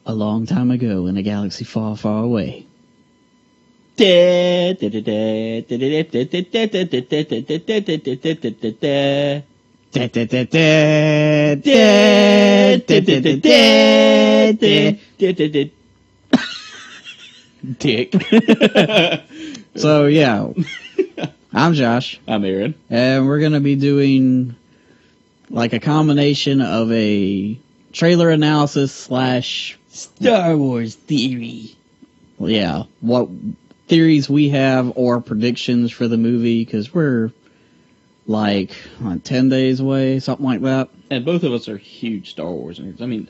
A long time ago in a galaxy far, far away. Dick. So, yeah. I'm Josh. I'm Aaron. And we're going to be doing like a combination of a trailer analysis slash Star Wars theory. Well, yeah. What theories we have or predictions for the movie, because we're like 10 days away, something like that. And both of us are huge Star Wars nerds. I mean...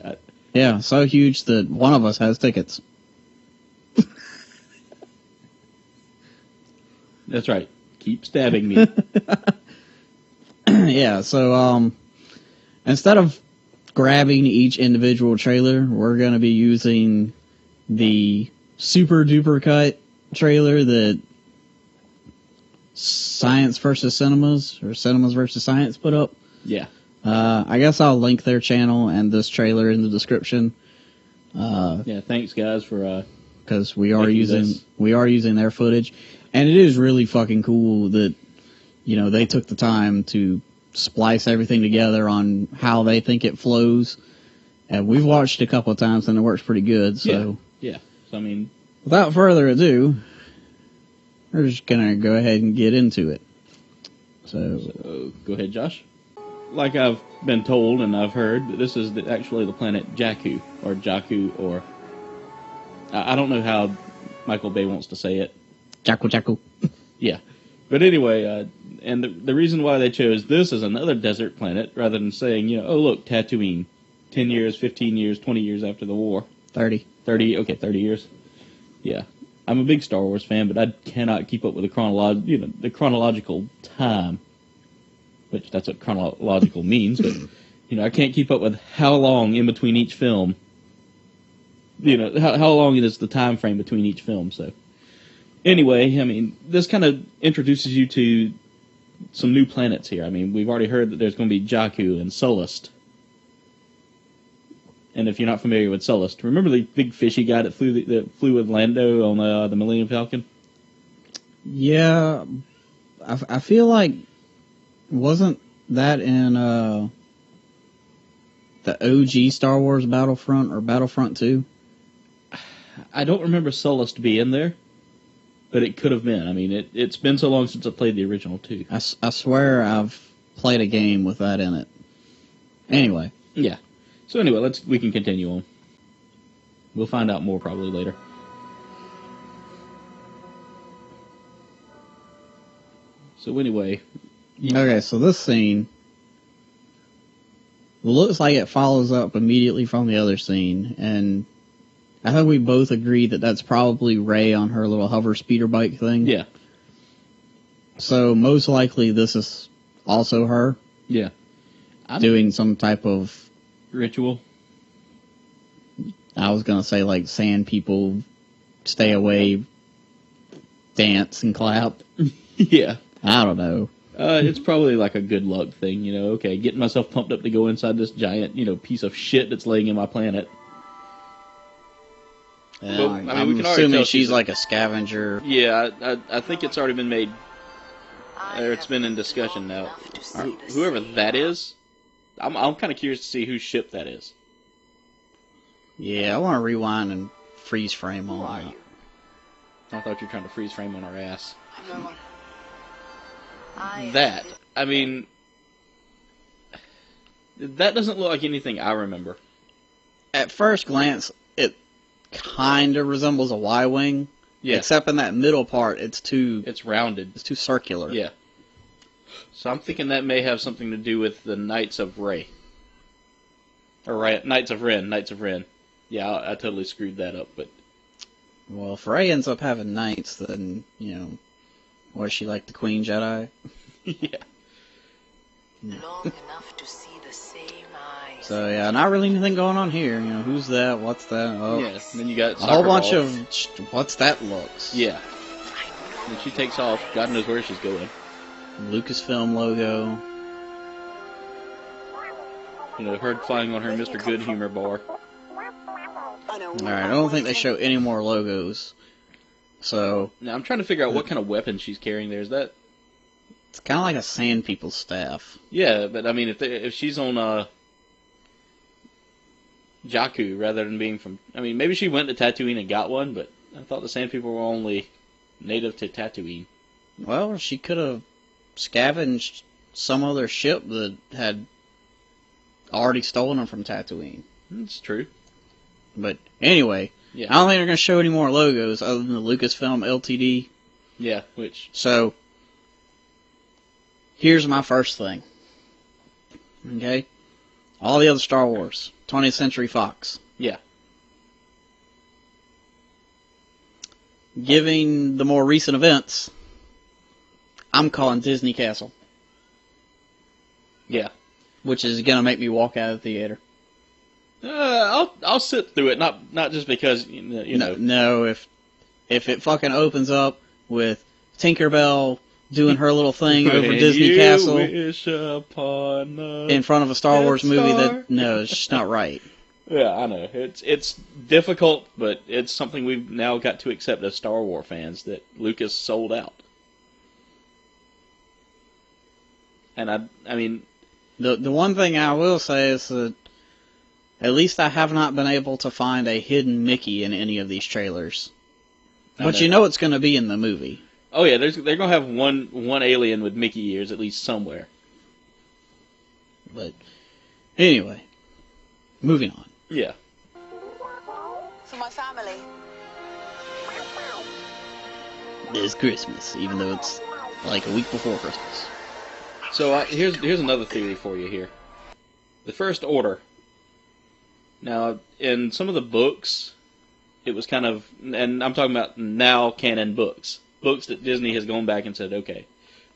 yeah, so huge that one of us has tickets. That's right. Keep stabbing me. Yeah, so instead of grabbing each individual trailer, we're going to be using the super duper cut trailer that Science versus Cinemas, or Cinemas versus Science put up. Yeah. I guess I'll link their channel and this trailer in the description. Yeah, thanks guys for because we are using their footage, and it is really fucking cool that, you know, they took the time to splice everything together on how they think it flows. And we've watched it a couple of times and it works pretty good. So yeah. So I mean, without further ado, we're just gonna go ahead and get into it. So go ahead, Josh. Like I've been told and I've heard, that this is actually the planet Jakku, or I don't know how Michael Bay wants to say it. Jakku. Yeah. But anyway, and the reason why they chose this as another desert planet, rather than saying, you know, oh look, Tatooine, 10 years, 15 years, 20 years after the war. 30. 30 years. Yeah. I'm a big Star Wars fan, but I cannot keep up with the chronological time, which that's what chronological means, but, you know, I can't keep up with how long in between each film, you know, how long is the time frame between each film, so. Anyway, I mean, this kind of introduces you to some new planets here. I mean, we've already heard that there's going to be Jakku and Sullust. And if you're not familiar with Sullust, remember the big fishy guy that flew with Lando on the Millennium Falcon? Yeah, I feel like, wasn't that in the OG Star Wars Battlefront or Battlefront 2? I don't remember Sullust being there, but it could have been. I mean, it's been so long since I played the original 2. I swear I've played a game with that in it. Anyway. Yeah. So anyway, we can continue on. We'll find out more probably later. So anyway. Okay, so this scene looks like it follows up immediately from the other scene, and I think we both agree that that's probably Rey on her little hover speeder bike thing. Yeah. So most likely this is also her. Yeah. Doing some type of ritual. I was going to say like sand people stay away, dance and clap. Yeah. I don't know. It's probably like a good luck thing, you know. Okay, getting myself pumped up to go inside this giant, you know, piece of shit that's laying in my planet. Well, I'm assuming she's like a scavenger. Yeah, I think it's already been made, or it's been in discussion now. Whoever that is, I'm kind of curious to see whose ship that is. Yeah, I want to rewind and freeze frame on that. I thought you were trying to freeze frame on our ass. I mean, that doesn't look like anything I remember. At first glance, it kind of resembles a Y-wing. Yeah. Except in that middle part, it's rounded. It's too circular. Yeah. So I'm thinking that may have something to do with the Knights of Rey. Or Knights of Ren. Yeah, I totally screwed that up, but... Well, if Rey ends up having knights, then, you know, was she like the Queen Jedi? Yeah. Long enough to see the same eyes. So, yeah, not really anything going on here. You know, who's that? What's that? Oh. Yes, and then you got a whole bunch of what's that looks. Yeah. And she takes off. God knows where she's going. Lucasfilm logo. You know, her flying on her Mr. Good Humor bar. Alright, I don't think they show any more logos. So, Now, I'm trying to figure out what kind of weapon she's carrying there. Is that... it's kind of like a Sand People's staff. Yeah, but I mean, if she's on Jakku rather than being from... I mean, maybe she went to Tatooine and got one, but I thought the Sand People were only native to Tatooine. Well, she could have scavenged some other ship that had already stolen them from Tatooine. That's true. But anyway, Yeah. I don't think they're going to show any more logos other than the Lucasfilm LTD. Yeah, which... So, here's my first thing. Okay? All the other Star Wars, 20th Century Fox. Yeah. Giving the more recent events, I'm calling Disney Castle. Yeah. Which is going to make me walk out of the theater. I'll sit through it, not just because, you know. No, if it fucking opens up with Tinkerbell doing her little thing over Disney Castle wish upon in front of a Star Wars movie, no, it's just not right. Yeah, I know. It's difficult, but it's something we've now got to accept as Star Wars fans, that Lucas sold out. And I mean... The one thing I will say is that at least I have not been able to find a hidden Mickey in any of these trailers. But you know it's going to be in the movie. Oh yeah, they're going to have one alien with Mickey ears at least somewhere. But anyway, moving on. Yeah. For my family. It's Christmas, even though it's like a week before Christmas. So here's another theory for you here. The First Order. Now, in some of the books, it was kind of, and I'm talking about now canon books that Disney has gone back and said, okay,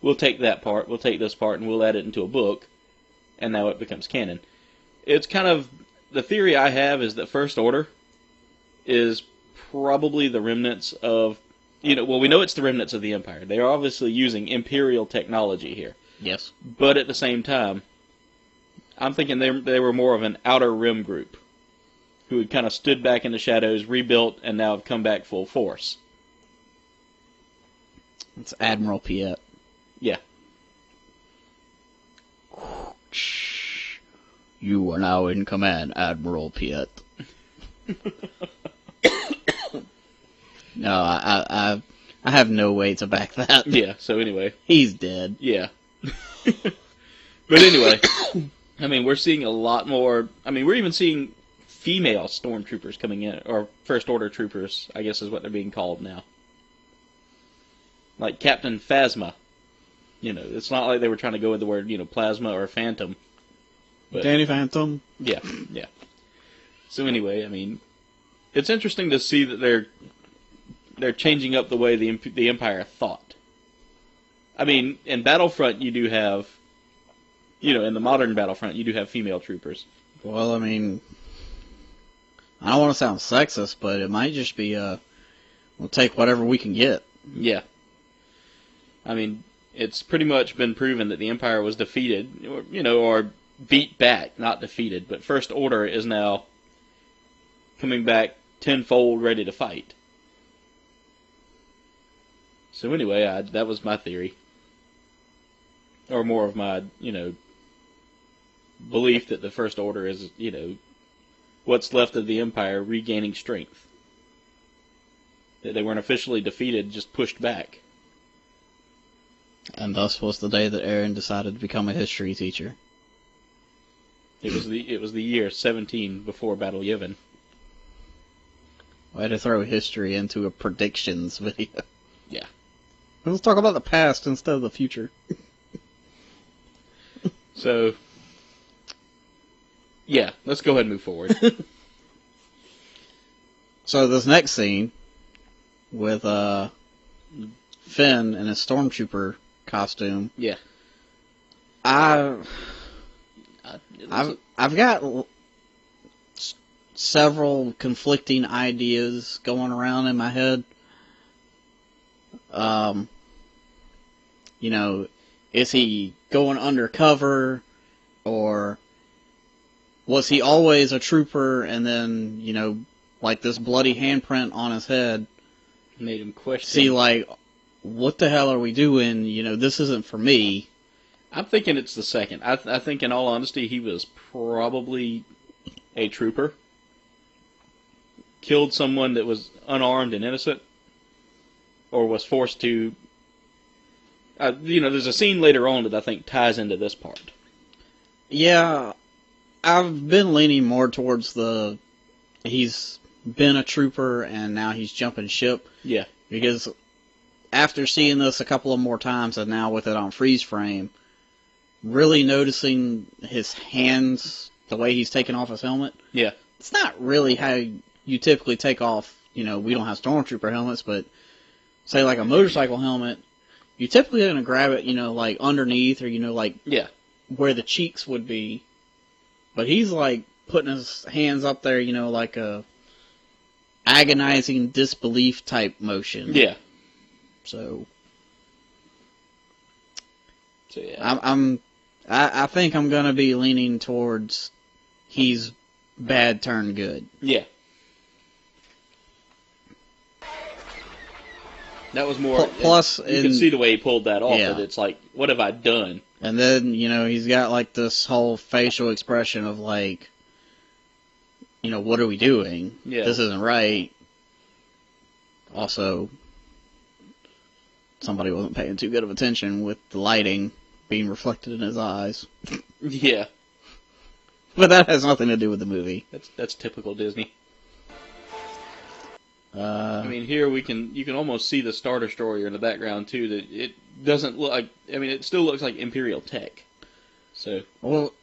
we'll take that part, we'll take this part, and we'll add it into a book, and now it becomes canon. It's kind of, the theory I have is that First Order is probably the remnants of, well, we know it's the remnants of the Empire. They are obviously using Imperial technology here. Yes. But at the same time, I'm thinking they were more of an Outer Rim group who had kind of stood back in the shadows, rebuilt, and now have come back full force. It's Admiral Piet. Yeah. You are now in command, Admiral Piet. No, I have no way to back that. Yeah, so anyway. He's dead. Yeah. But anyway, I mean, we're seeing a lot more... I mean, we're even seeing female stormtroopers coming in, or First Order troopers, I guess is what they're being called now. Like Captain Phasma. It's not like they were trying to go with the word, plasma or phantom. But, Danny Phantom. Yeah. So anyway, I mean, it's interesting to see that they're changing up the way the Empire thought. I mean, in Battlefront you do have, in the modern Battlefront you do have female troopers. Well, I mean, I don't want to sound sexist, but it might just be, we'll take whatever we can get. Yeah. I mean, it's pretty much been proven that the Empire was defeated, or beat back, not defeated, but First Order is now coming back tenfold ready to fight. So anyway, that was my theory. Or more of my, belief that the First Order is, what's left of the Empire regaining strength. That they weren't officially defeated, just pushed back. And thus was the day that Aaron decided to become a history teacher. It was the year 17 before Battle Yavin. I had to throw history into a predictions video. Yeah. Let's talk about the past instead of the future. So, yeah, let's go ahead and move forward. So this next scene with Finn in a stormtrooper costume. Yeah. I've got several conflicting ideas going around in my head. Is he going undercover, or was he always a trooper and then, like this bloody handprint on his head, Made him question. see, like, what the hell are we doing? You know, this isn't for me. I'm thinking it's the second. I think, in all honesty, he was probably a trooper. Killed someone that was unarmed and innocent, or was forced to. There's a scene later on that I think ties into this part. Yeah, I've been leaning more towards he's been a trooper and now he's jumping ship. Yeah. Because after seeing this a couple of more times and now with it on freeze frame, really noticing his hands, the way he's taking off his helmet. Yeah. It's not really how you typically take off, we don't have stormtrooper helmets, but say like a motorcycle helmet, you're typically going to grab it, like underneath or, Yeah. where the cheeks would be. But he's like putting his hands up there, like a agonizing disbelief type motion. Yeah. So yeah. I think I'm gonna be leaning towards he's bad turned good. Yeah. That was more. Plus, you can see the way he pulled that off. Yeah. That it's like, what have I done? And then he's got like this whole facial expression of like, what are we doing? Yeah. This isn't right. Also, somebody wasn't paying too good of attention with the lighting being reflected in his eyes. Yeah. But that has nothing to do with the movie. That's typical Disney. I mean, here you can almost see the Star Destroyer in the background too. That it doesn't look like. I mean, it still looks like Imperial tech. So, well,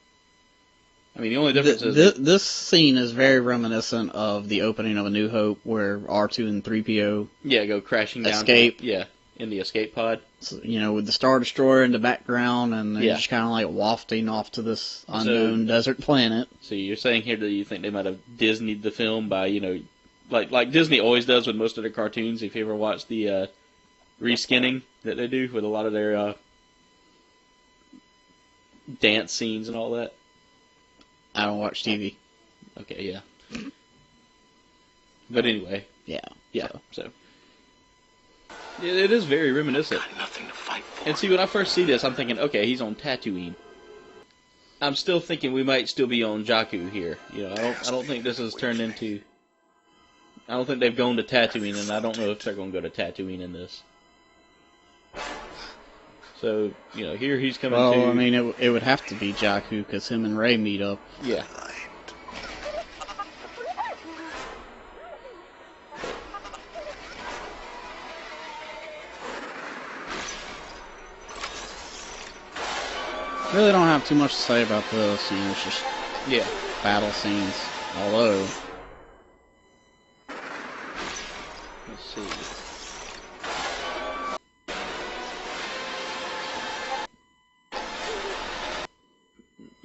I mean, the only difference is this scene is very reminiscent of the opening of A New Hope, where R2 and 3PO go crashing down. Escape. In the escape pod. So, with the Star Destroyer in the background, and they're Yeah. just kind of like wafting off to this unknown desert planet. So you're saying here that you think they might have Disneyed the film by like Disney always does with most of their cartoons. If you ever watch the reskinning that they do with a lot of their dance scenes and all that. I don't watch TV. Okay, yeah. But anyway, Yeah. so it is very reminiscent. Got nothing to fight for. And see, when I first see this, I'm thinking, okay, he's on Tatooine. I'm still thinking we might still be on Jakku here. I don't think this has turned into. I don't think they've gone to Tatooine, and I don't know if they're going to go to Tatooine in this. So, here he's coming to... Well, I mean, it would have to be Jakku, because him and Rey meet up. Yeah. Really don't have too much to say about this, it's just Yeah. battle scenes. Although, Let's see.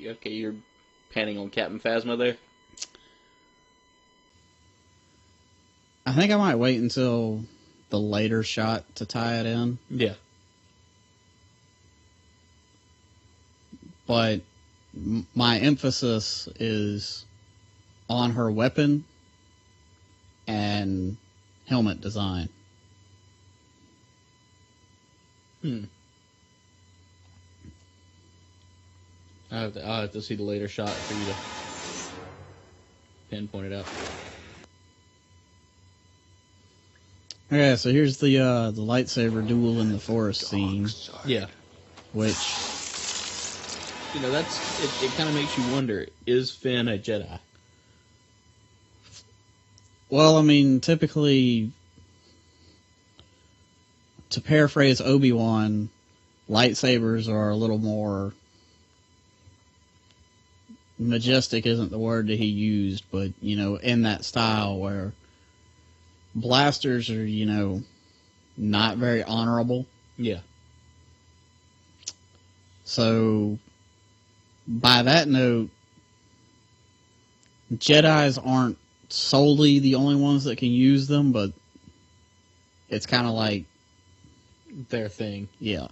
Okay, you're panning on Captain Phasma there? I think I might wait until the later shot to tie it in. Yeah. But my emphasis is on her weapon and helmet design. I'll have to see the later shot for you to pinpoint it out. Okay, so here's the lightsaber duel in the forest scene, Yeah. which It kind of makes you wonder, is Finn a Jedi? well, I mean, typically, to paraphrase Obi-Wan, lightsabers are a little more majestic isn't the word that he used, but, in that style where blasters are, not very honorable. Yeah. So, by that note, Jedis aren't solely the only ones that can use them, but it's kind of like, Their thing. yeah.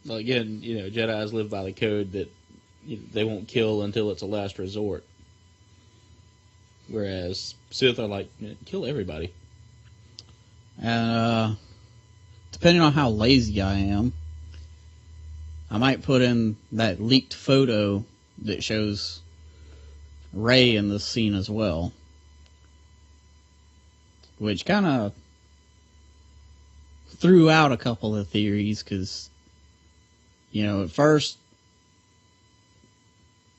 Well, again, Jedis live by the code that they won't kill until it's a last resort. Whereas Sith are like, kill everybody. And depending on how lazy I am, I might put in that leaked photo that shows Rey in this scene as well. Which kind of threw out a couple of theories, because, at first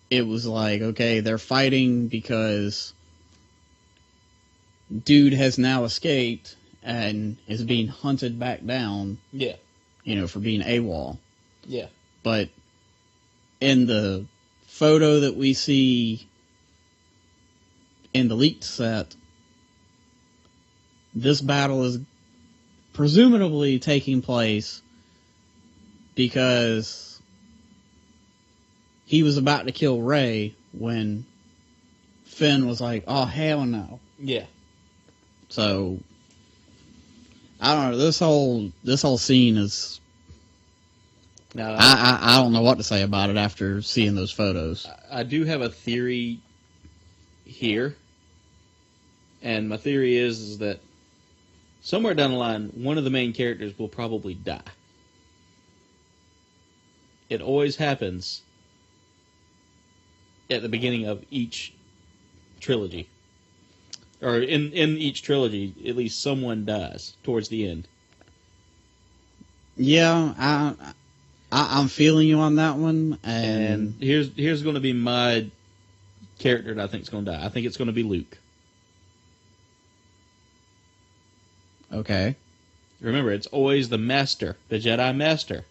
it was like, okay, they're fighting because dude has now escaped and is being hunted back down. Yeah. For being AWOL. Yeah. But in the photo that we see in the leaked set, this battle is presumably taking place because he was about to kill Rey when Finn was like, oh, hell no. Yeah. So, I don't know, this whole scene is... Now, I don't know what to say about it after seeing those photos. I do have a theory here, and my theory is that somewhere down the line, one of the main characters will probably die. It always happens at the beginning of each trilogy. Or in each trilogy, at least someone dies towards the end. Yeah, I'm feeling you on that one. And here's going to be my character that I think is going to die. I think it's going to be Luke. Okay. Remember, it's always the Master, the Jedi Master,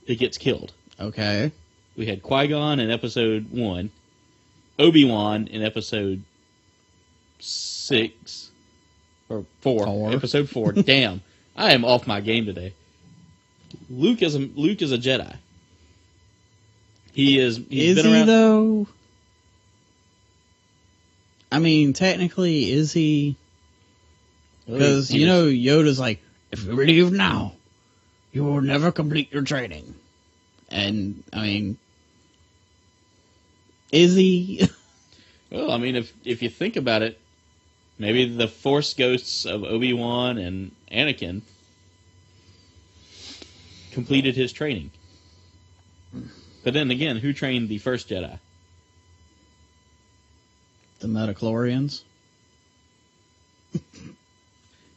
that gets killed. Okay. We had Qui-Gon in Episode 1, Obi-Wan in Episode 6, or 4. Episode 4. Damn, I am off my game today. Luke is a Jedi. He's been around. Though? I mean, technically, is he? Because, Yoda's like, if you leave now, you will never complete your training. And, I mean, is he? Well, I mean, if you think about it, maybe the Force ghosts of Obi-Wan and Anakin completed his training. But then again, who trained the first Jedi? The Metachlorians.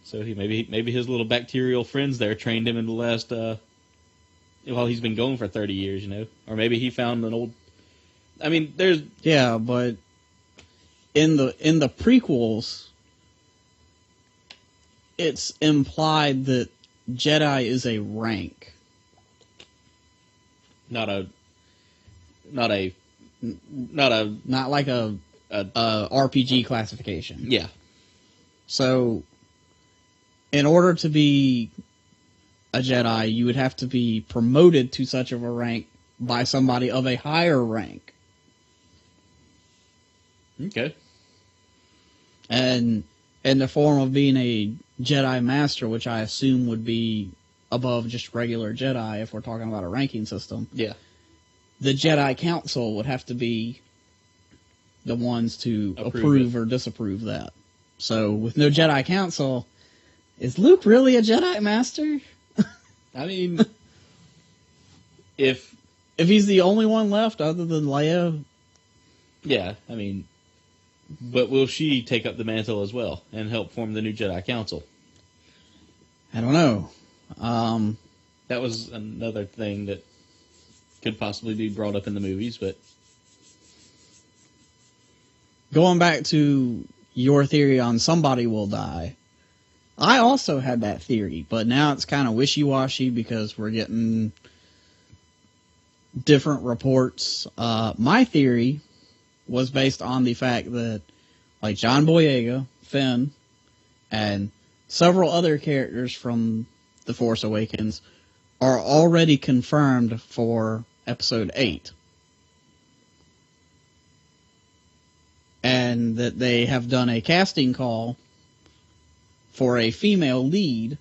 So maybe his little bacterial friends there trained him in the last while he's been going for 30 years, or maybe he found an old. I mean, there's but in the prequels, it's implied that Jedi is a rank, not like a RPG classification. Yeah. So, in order to be a Jedi, you would have to be promoted to such of a rank by somebody of a higher rank. Okay. And in the form of being a Jedi Master, which I assume would be above just regular Jedi if we're talking about a ranking system. Yeah. The Jedi Council would have to be the ones to approve or disapprove that. So, with no Jedi Council, is Luke really a Jedi Master? I mean, if he's the only one left other than Leia, yeah, I mean, but will she take up the mantle as well and help form the new Jedi Council? I don't know. That was another thing that could possibly be brought up in the movies, but going back to your theory on somebody will die, I also had that theory, but now it's kind of wishy-washy because we're getting different reports. My theory was based on the fact that, like, John Boyega, Finn, and several other characters from The Force Awakens are already confirmed for Episode 8. And that they have done a casting call for a female lead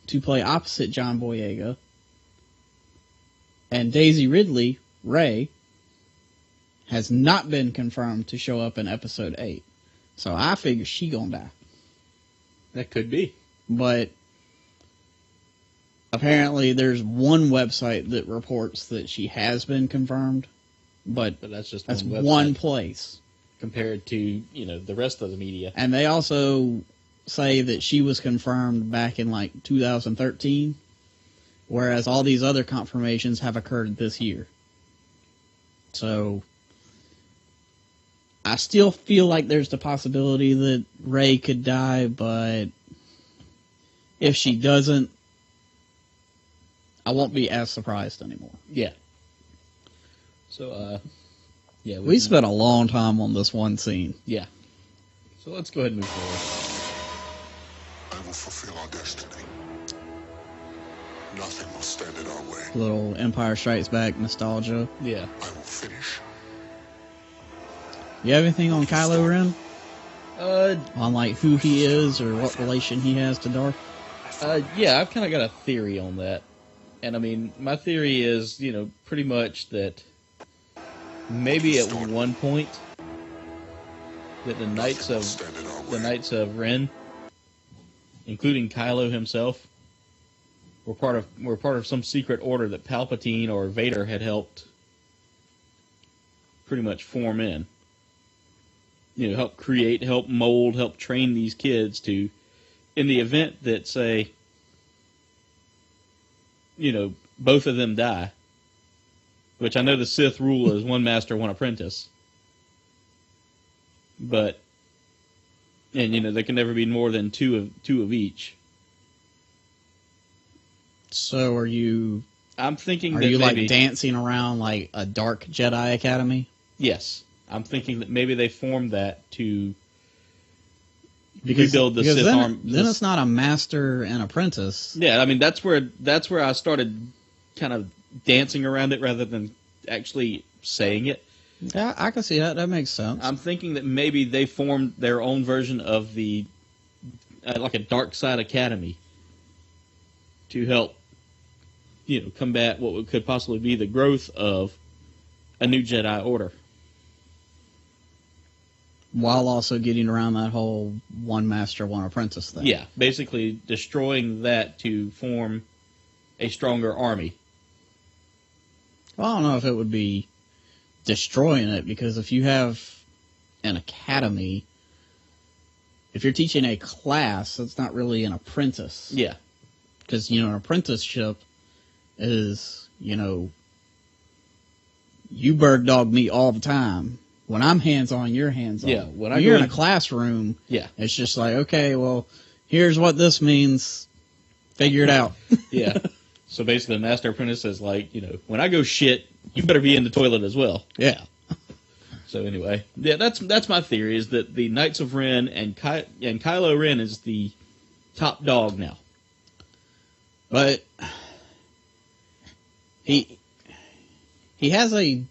to play opposite John Boyega. And Daisy Ridley, Rey, has not been confirmed to show up in Episode 8. So I figure she gonna die. That could be. But apparently there's one website that reports that she has been confirmed. But that's just that's one place. Compared to, the rest of the media. And they also say that she was confirmed back in, 2013. Whereas all these other confirmations have occurred this year. So I still feel like there's the possibility that Rey could die, but if she doesn't, I won't be as surprised anymore. Yeah. So, yeah. We spent a long time on this one scene. Yeah. So let's go ahead and move forward. I will fulfill our destiny. Nothing will stand in our way. Little Empire Strikes Back nostalgia. Yeah. I will finish. You have anything on Kylo Ren? On who he is or what relation he has to Darth? Yeah, I've kind of got a theory on that. And I mean, my theory is, pretty much that maybe at one point that the Knights of Ren, including Kylo himself, were part of some secret order that Palpatine or Vader had helped pretty much form in. Help create, help mold, help train these kids to, in the event that, say, both of them die, which I know the Sith rule is one master, one apprentice. But, and there can never be more than two of each. So I'm thinking are that you maybe, dancing around like a dark Jedi Academy? Yes. I'm thinking that maybe they formed that to rebuild the Sith army. Then it's not a master and apprentice. Yeah, I mean that's where I started kind of dancing around it rather than actually saying it. Yeah, I can see that. That makes sense. I'm thinking that maybe they formed their own version of the like a dark side academy to help combat what could possibly be the growth of a new Jedi Order. While also getting around that whole one master, one apprentice thing. Yeah, basically destroying that to form a stronger army. Well, I don't know if it would be destroying it, because if you have an academy, if you're teaching a class, it's not really an apprentice. Yeah. Because, an apprenticeship is, you bird dog me all the time. When I'm hands-on, you're hands-on. Yeah, when you're in a classroom, yeah, it's just like, okay, well, here's what this means. Figure it out. Yeah. So basically, the master apprentice is like, when I go shit, you better be in the toilet as well. Yeah. So anyway, yeah, that's my theory, is that the Knights of Ren and Kylo Ren is the top dog now. But he has a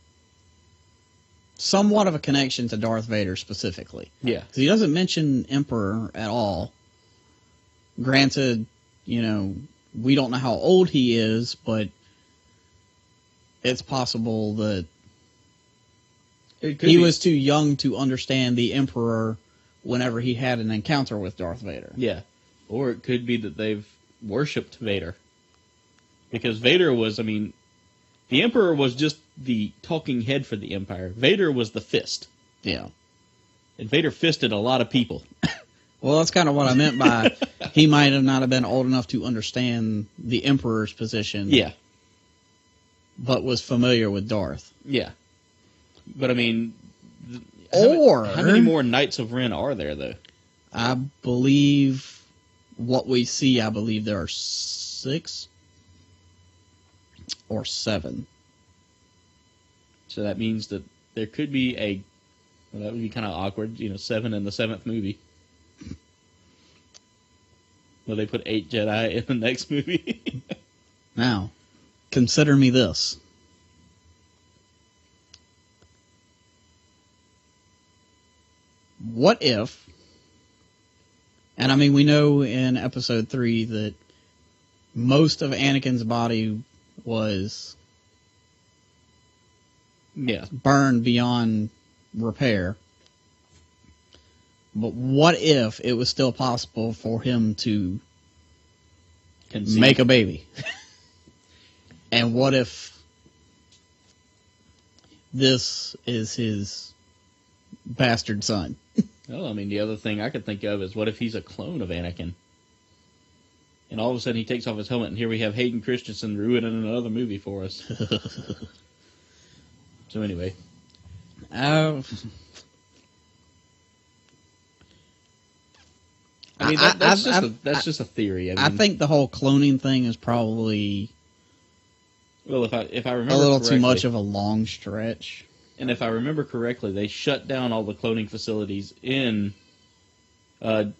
somewhat of a connection to Darth Vader specifically. Yeah. Because he doesn't mention Emperor at all. Granted, we don't know how old he is, but it's possible that he was too young to understand the Emperor whenever he had an encounter with Darth Vader. Yeah. Or it could be that they've worshipped Vader. Because Vader was, the Emperor was just the talking head for the Empire. Vader was the fist. Yeah. And Vader fisted a lot of people. Well, that's kind of what I meant by he might have not have been old enough to understand the Emperor's position. Yeah. But was familiar with Darth. Yeah. But, how many more Knights of Ren are there, though? I believe there are 6 or 7. So that means that there could be that would be kind of awkward, 7 in the 7th movie. Will they put 8 Jedi in the next movie? Now, consider me this. What if, and we know in Episode 3 that most of Anakin's body was burned beyond repair. But what if it was still possible for him to make a baby? And what if this is his bastard son? Well, I mean, the other thing I could think of is what if he's a clone of Anakin? And all of a sudden he takes off his helmet, and here we have Hayden Christensen ruining another movie for us. So anyway. I mean, that's just a theory. I think the whole cloning thing is probably if I remember a little correctly, too much of a long stretch. And if I remember correctly, they shut down all the cloning facilities in what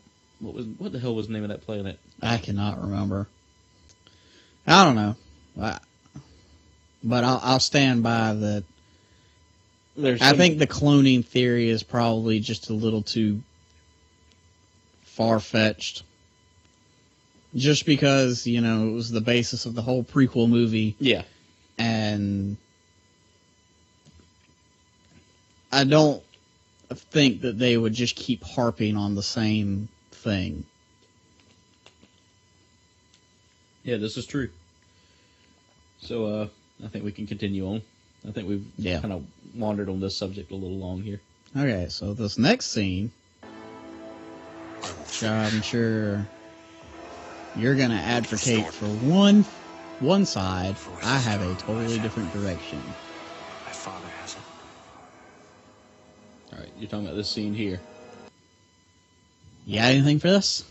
the hell was the name of that planet? I cannot remember. I don't know, but I'll stand by that. I think the cloning theory is probably just a little too far-fetched. Just because, it was the basis of the whole prequel movie. Yeah. And I don't think that they would just keep harping on the same thing. Yeah, this is true. So, I think we can continue on. I think we've kind of wandered on this subject a little long here. Okay, so this next scene, which I'm sure you're going to advocate for one side, I have a totally different direction. My father has it. All right, you're talking about this scene here. You got anything for this?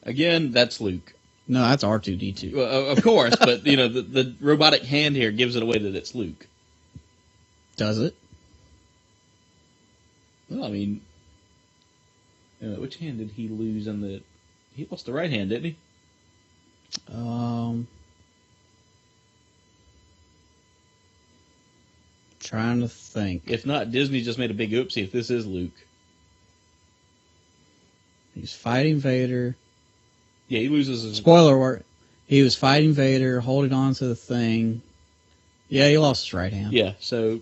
Again, that's Luke. No, that's R2-D2. Well, of course, but the robotic hand here gives it away that it's Luke. Does it? Well, I mean, which hand did he lose in the? He lost the right hand, didn't he? Trying to think. If not, Disney just made a big oopsie if this is Luke. He's fighting Vader. Yeah, he loses his... Spoiler alert. He was fighting Vader, holding on to the thing. Yeah, he lost his right hand. Yeah, so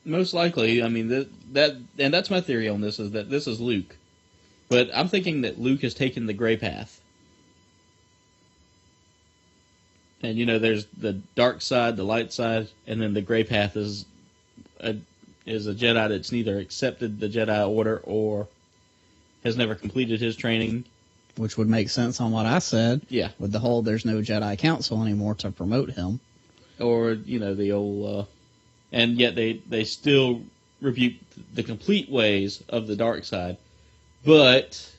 most likely, I mean, and that's my theory on this, is that this is Luke. But I'm thinking that Luke has taken the gray path. And, there's the dark side, the light side, and then the gray path is a Jedi that's neither accepted the Jedi Order or has never completed his training. Which would make sense on what I said. Yeah. With the whole there's no Jedi Council anymore to promote him. Or, the old... and yet they still rebuke the complete ways of the dark side. But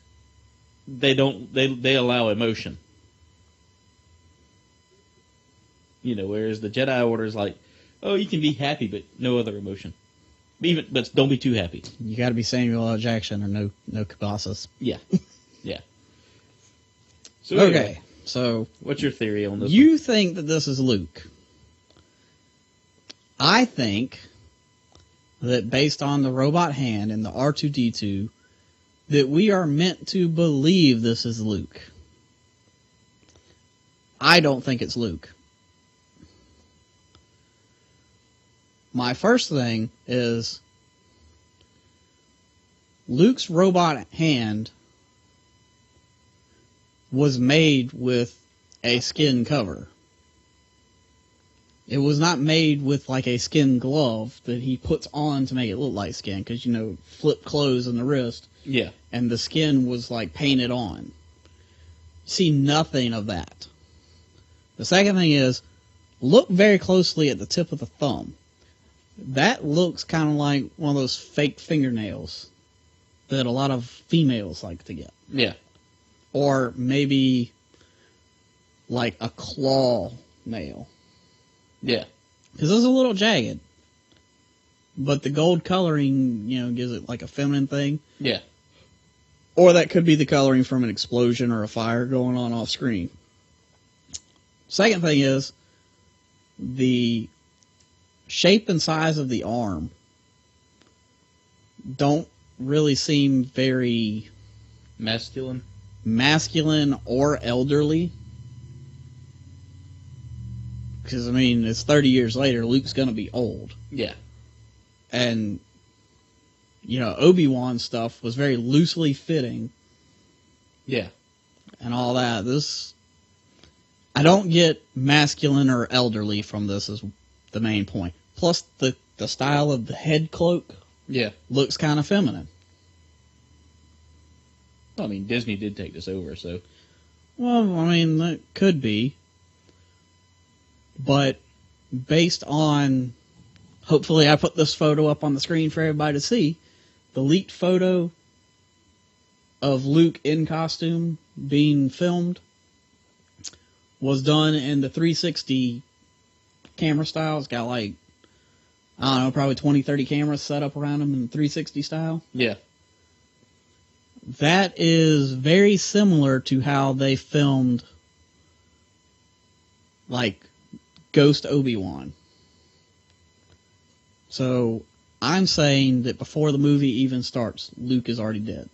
they don't... They allow emotion. Whereas the Jedi Order is like, oh, you can be happy, but no other emotion. But don't be too happy. You got to be Samuel L. Jackson or no Cabasas. Yeah, yeah. So okay, anyway, so what's your theory on this? You think that this is Luke? I think that based on the robot hand and the R2-D2, that we are meant to believe this is Luke. I don't think it's Luke. My first thing is Luke's robot hand was made with a skin cover. It was not made with like a skin glove that he puts on to make it look like skin, because flip close in the wrist. Yeah. And the skin was like painted on. See nothing of that. The second thing is, look very closely at the tip of the thumb. That looks kind of like one of those fake fingernails that a lot of females like to get. Yeah. Or maybe like a claw nail. Yeah. Because it's a little jagged. But the gold coloring, gives it like a feminine thing. Yeah. Or that could be the coloring from an explosion or a fire going on off screen. Second thing is, the shape and size of the arm don't really seem very masculine or elderly. Because, I mean, it's 30 years later, Luke's going to be old. Yeah. And, you know, Obi-Wan stuff was very loosely fitting. Yeah. And all that. This, I don't get masculine or elderly from this is the main point. Plus, the style of the head cloak looks kind of feminine. Well, I mean, Disney did take this over, so... Well, I mean, that could be. But based on, hopefully I put this photo up on the screen for everybody to see, the leaked photo of Luke in costume being filmed was done in the 360 camera style. It's got like, I don't know, probably 20, 30 cameras set up around him in 360 style. Yeah. That is very similar to how they filmed, like, Ghost Obi-Wan. So, I'm saying that before the movie even starts, Luke is already dead.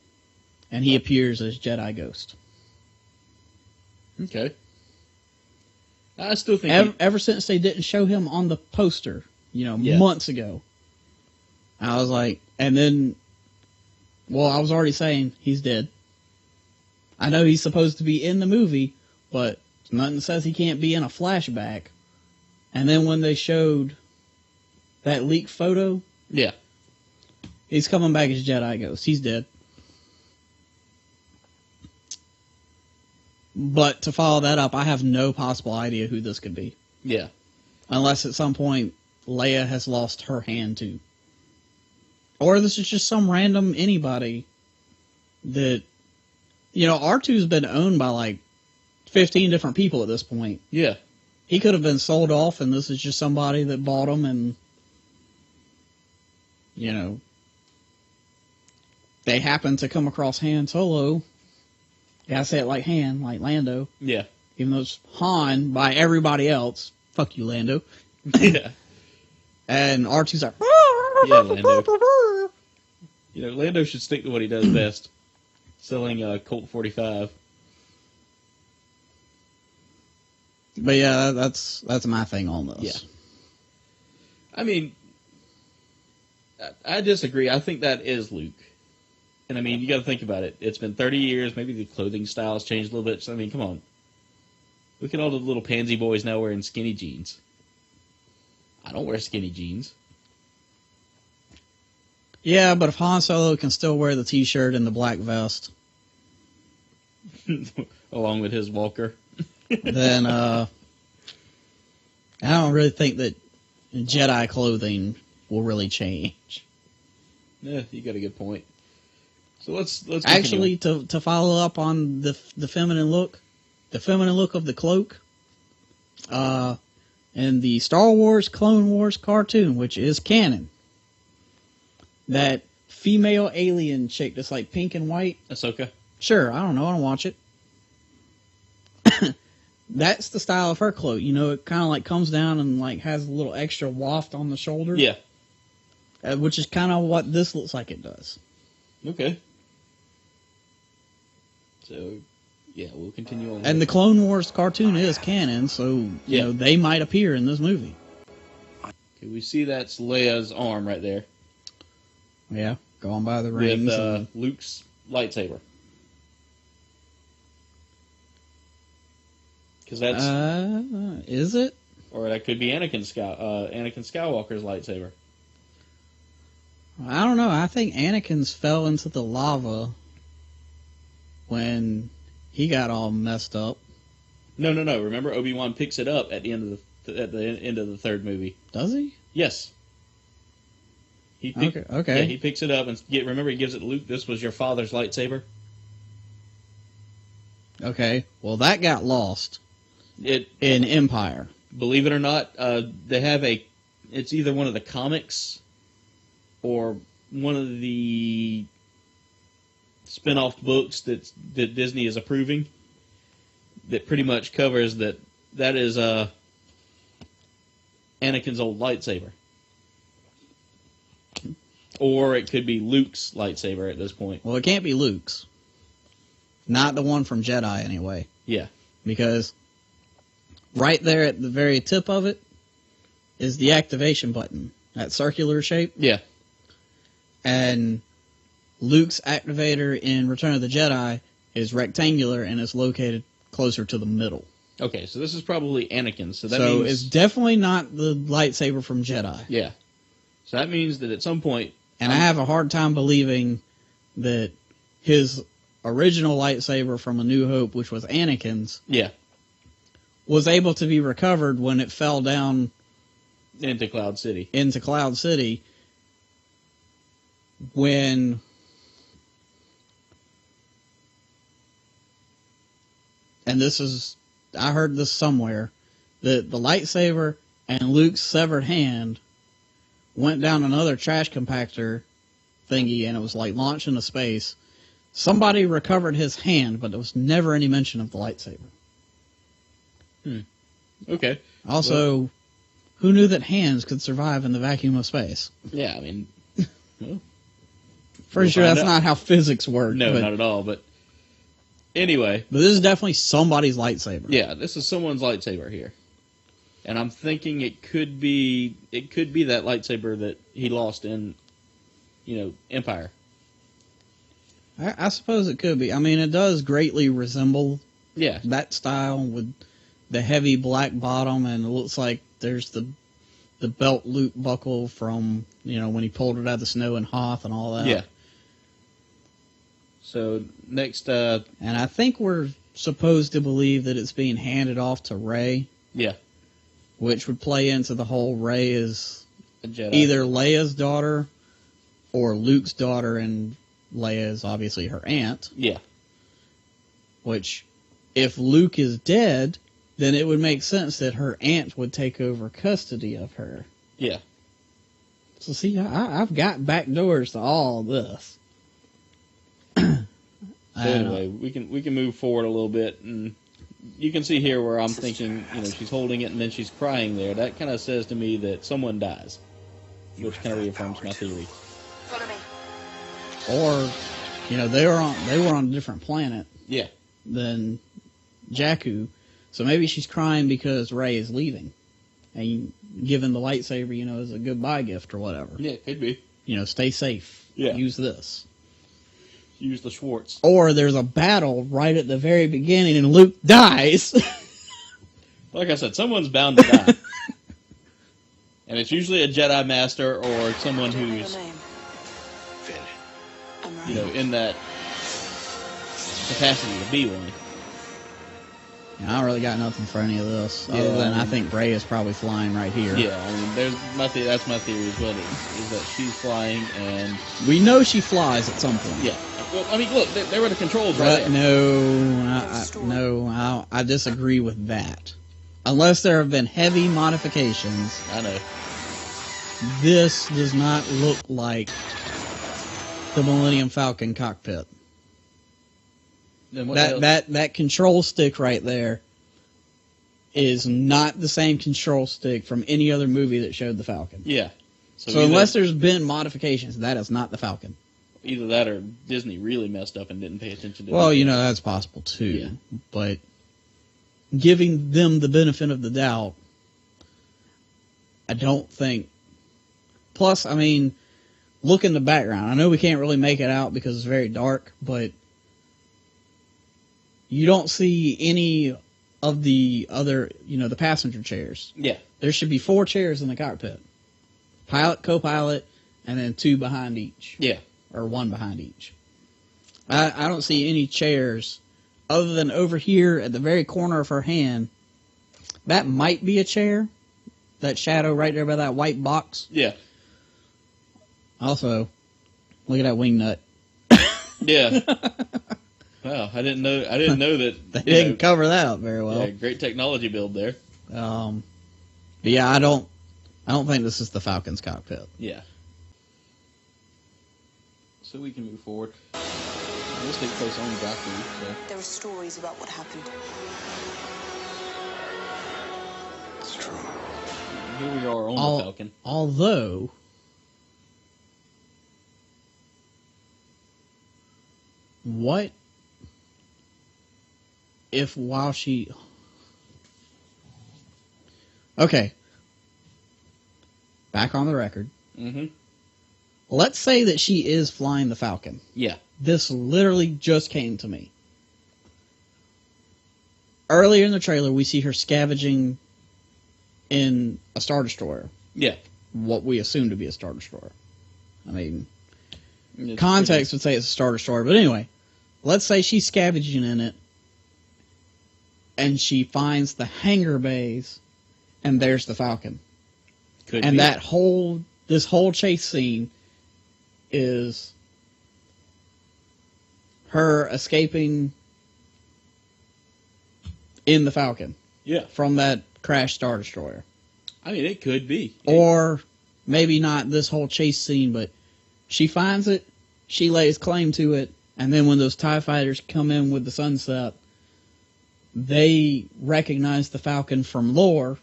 And he appears as Jedi Ghost. Okay. I still think... Ever since they didn't show him on the poster, you know, months ago, I was like... And then... Well, I was already saying he's dead. I know he's supposed to be in the movie, but nothing says he can't be in a flashback. And then when they showed that leaked photo, he's coming back as Jedi Ghost. He's dead. But to follow that up, I have no possible idea who this could be. Yeah. Unless at some point Leia has lost her hand too. Or this is just some random anybody that, you know, R2's been owned by like 15 different people at this point. Yeah. He could have been sold off, and this is just somebody that bought him, and, you know, they happen to come across Han Solo. Gotta say it like Han, like Lando. Yeah. Even though it's Han by everybody else. Fuck you, Lando. Yeah. And R2's like, yeah, Lando. You know, Lando should stick to what he does best. Selling Colt 45. But yeah, that's my thing on this. Yeah. I mean, I disagree. I think that is Luke. And I mean, you got to think about it. It's been 30 years. Maybe the clothing style's changed a little bit. So, I mean, come on. Look at all the little pansy boys now wearing skinny jeans. I don't wear skinny jeans. Yeah, but if Han Solo can still wear the t-shirt and the black vest, along with his walker, then I don't really think that Jedi clothing will really change. Yeah, you got a good point. So let's actually to follow up on the feminine look, of the cloak, in the Star Wars Clone Wars cartoon, which is canon, that female alien chick that's like pink and white, Ahsoka. Sure, I don't know, I don't watch it. That's the style of her cloak. You know, it kind of like comes down and like has a little extra waft on the shoulder. Yeah. Which is kind of what this looks like it does. Okay. So, yeah, we'll continue on. And the Clone Wars cartoon is canon, so you know they might appear in this movie. Okay, we see that's Leia's arm right there. Yeah, going by the rings. With Luke's lightsaber. Because that's is it? Or that could be Anakin Skywalker's lightsaber. I don't know. I think Anakin's fell into the lava when he got all messed up. No. Remember, Obi-Wan picks it up at the end of the third movie. Does he? Yes. Okay. Yeah, he picks it up and remember he gives it to Luke. This was your father's lightsaber. Okay. Well, that got lost. In Empire. Believe it or not, they have it's either one of the comics or one of the spin-off books that Disney is approving that pretty much covers that is Anakin's old lightsaber. Or it could be Luke's lightsaber at this point. Well, it can't be Luke's. Not the one from Jedi, anyway. Yeah. Because right there at the very tip of it is the activation button, that circular shape. Yeah. And Luke's activator in Return of the Jedi is rectangular and is located closer to the middle. Okay, so this is probably Anakin's. So means it's definitely not the lightsaber from Jedi. Yeah. So that means that at some point... And I have a hard time believing that his original lightsaber from A New Hope, which was Anakin's, was able to be recovered when it fell down into Cloud City. When and this is, I heard this somewhere, that the lightsaber and Luke's severed hand went down another trash compactor thingy, and it was like launched into space. Somebody recovered his hand, but there was never any mention of the lightsaber. Okay. Also, who knew that hands could survive in the vacuum of space? Yeah, I mean, well, pretty sure that's not how physics work. No, not at all. But anyway, but this is definitely somebody's lightsaber. Yeah, this is someone's lightsaber here, and I'm thinking it could be that lightsaber that he lost in, Empire. I suppose it could be. I mean, it does greatly resemble that style with the heavy black bottom, and it looks like there's the belt loop buckle from, when he pulled it out of the snow in Hoth and all that. Yeah. So, next... and I think we're supposed to believe that it's being handed off to Rey. Yeah. Which would play into the whole Rey is a Jedi. Either Leia's daughter or Luke's daughter, and Leia is obviously her aunt. Yeah. Which, if Luke is dead, then it would make sense that her aunt would take over custody of her. Yeah. So see, I've got back doors to all this. So anyway, we can move forward a little bit, and you can see here where I'm thinking, she's holding it and then she's crying there. That kind of says to me that someone dies, which kind of reaffirms my theory. Follow me. Or, they were on a different planet. Yeah. Than Jakku, so maybe she's crying because Rey is leaving, and giving the lightsaber, as a goodbye gift or whatever. Yeah, it could be. Stay safe. Yeah. Use this. Use the Schwartz. Or there's a battle right at the very beginning and Luke dies. Like I said, someone's bound to die. And it's usually a Jedi Master or someone who's, in that capacity to be one. I don't really got nothing for any of this, other than I think Rey is probably flying right here. Yeah, I mean, that's my theory as well, is that she's flying, and... We know she flies at some point. Yeah. Well, I mean, look, there were the controls right there. No, I disagree with that. Unless there have been heavy modifications. I know. This does not look like the Millennium Falcon cockpit. That control stick right there is not the same control stick from any other movie that showed the Falcon. Yeah. So unless there's been modifications, that is not the Falcon. Either that or Disney really messed up and didn't pay attention to it. Well, that's possible too. Yeah. But giving them the benefit of the doubt, I don't think... Plus, I mean, look in the background. I know we can't really make it out because it's very dark, but you don't see any of the other, the passenger chairs. Yeah. There should be 4 chairs in the cockpit. Pilot, co-pilot, and then 2 behind each. Yeah. Or 1 behind each. I don't see any chairs other than over here at the very corner of her hand. That might be a chair. That shadow right there by that white box. Yeah. Also, look at that wing nut. Yeah. Wow, I didn't know that they didn't cover that up very well. Yeah, great technology build there. But yeah, I don't think this is the Falcon's cockpit. Yeah. So we can move forward. This takes place on Jakku. So. There are stories about what happened. It's true. Here we are on the Falcon. Although, what if while she... Okay. Back on the record. Mm-hmm. Let's say that she is flying the Falcon. Yeah. This literally just came to me. Earlier in the trailer, we see her scavenging in a Star Destroyer. Yeah. What we assume to be a Star Destroyer. I mean, It's context would say it's a Star Destroyer. But anyway, let's say she's scavenging in it, and she finds the hangar bays, and there's the Falcon. Could And be. this whole chase scene is her escaping in the Falcon. Yeah. From that crashed Star Destroyer. I mean, it could be. Or maybe not this whole chase scene, but she finds it, she lays claim to it, and then when those TIE fighters come in with the sunset, they recognize the Falcon from lore,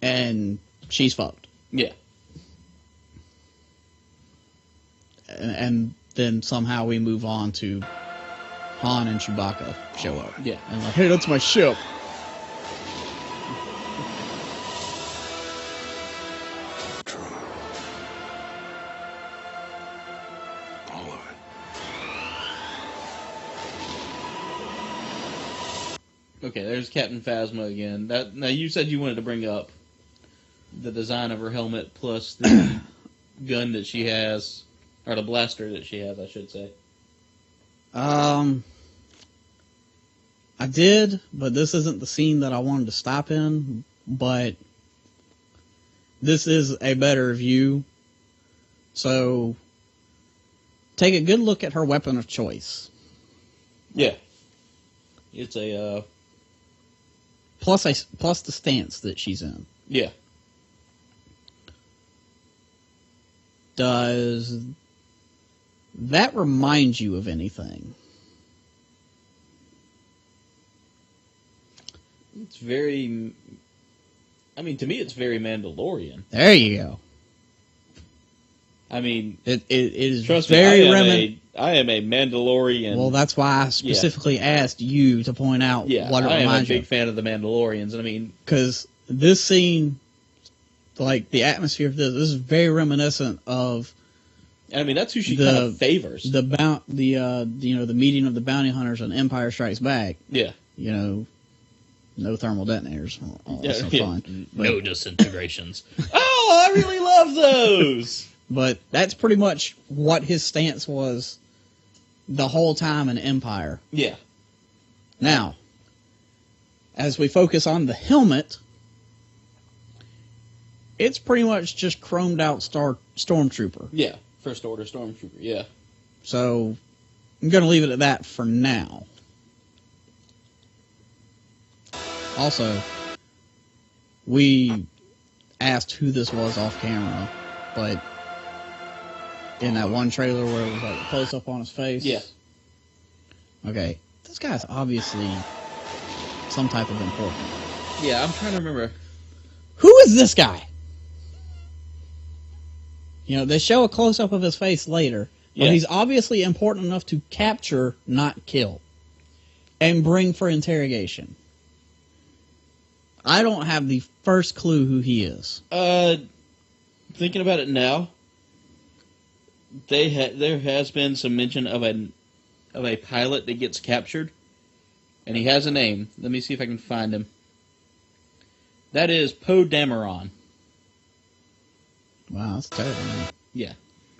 and she's fucked. Yeah. And then somehow we move on to Han and Chewbacca show up. Yeah. And like, hey, that's my ship. True. All of it. Okay, there's Captain Phasma again. Now, you said you wanted to bring up the design of her helmet plus the gun that she has, or the blaster that she has, I should say. I did, but this isn't the scene that I wanted to stop in, but this is a better view. So, take a good look at her weapon of choice. Yeah. It's a, Plus the stance that she's in. yeah. Does that remind you of anything? It's very, I mean, to me it's very Mandalorian. There you go. I mean, It is trust very me, reminiscent. I am a Mandalorian. Well, that's why I specifically asked you to point out what it I am a reminds you big of. fan of the Mandalorians, and I mean, Because this scene, like the atmosphere of this is very reminiscent of I mean that's who she kind of favors. the meeting of the bounty hunters on Empire Strikes Back. Yeah. You know, no thermal detonators. All that stuff's fine. No disintegrations. Oh, I really love those. But that's pretty much what his stance was the whole time in Empire. Yeah. Now, as we focus on the helmet, it's pretty much just chromed out Stormtrooper. Yeah. First Order Stormtrooper, yeah. So, I'm going to leave it at that for now. Also, we asked who this was off camera, but in that one trailer where it was like a close-up on his face. Yeah. Okay, this guy's obviously some type of important. Yeah, I'm trying to remember. Who is this guy? You know, they show a close-up of his face later, but he's obviously important enough to capture, not kill, and bring for interrogation. I don't have the first clue who he is. Thinking about it now, there has been some mention of a pilot that gets captured, and he has a name. Let me see if I can find him. That is Poe Dameron. Wow, that's terrible. Man. Yeah,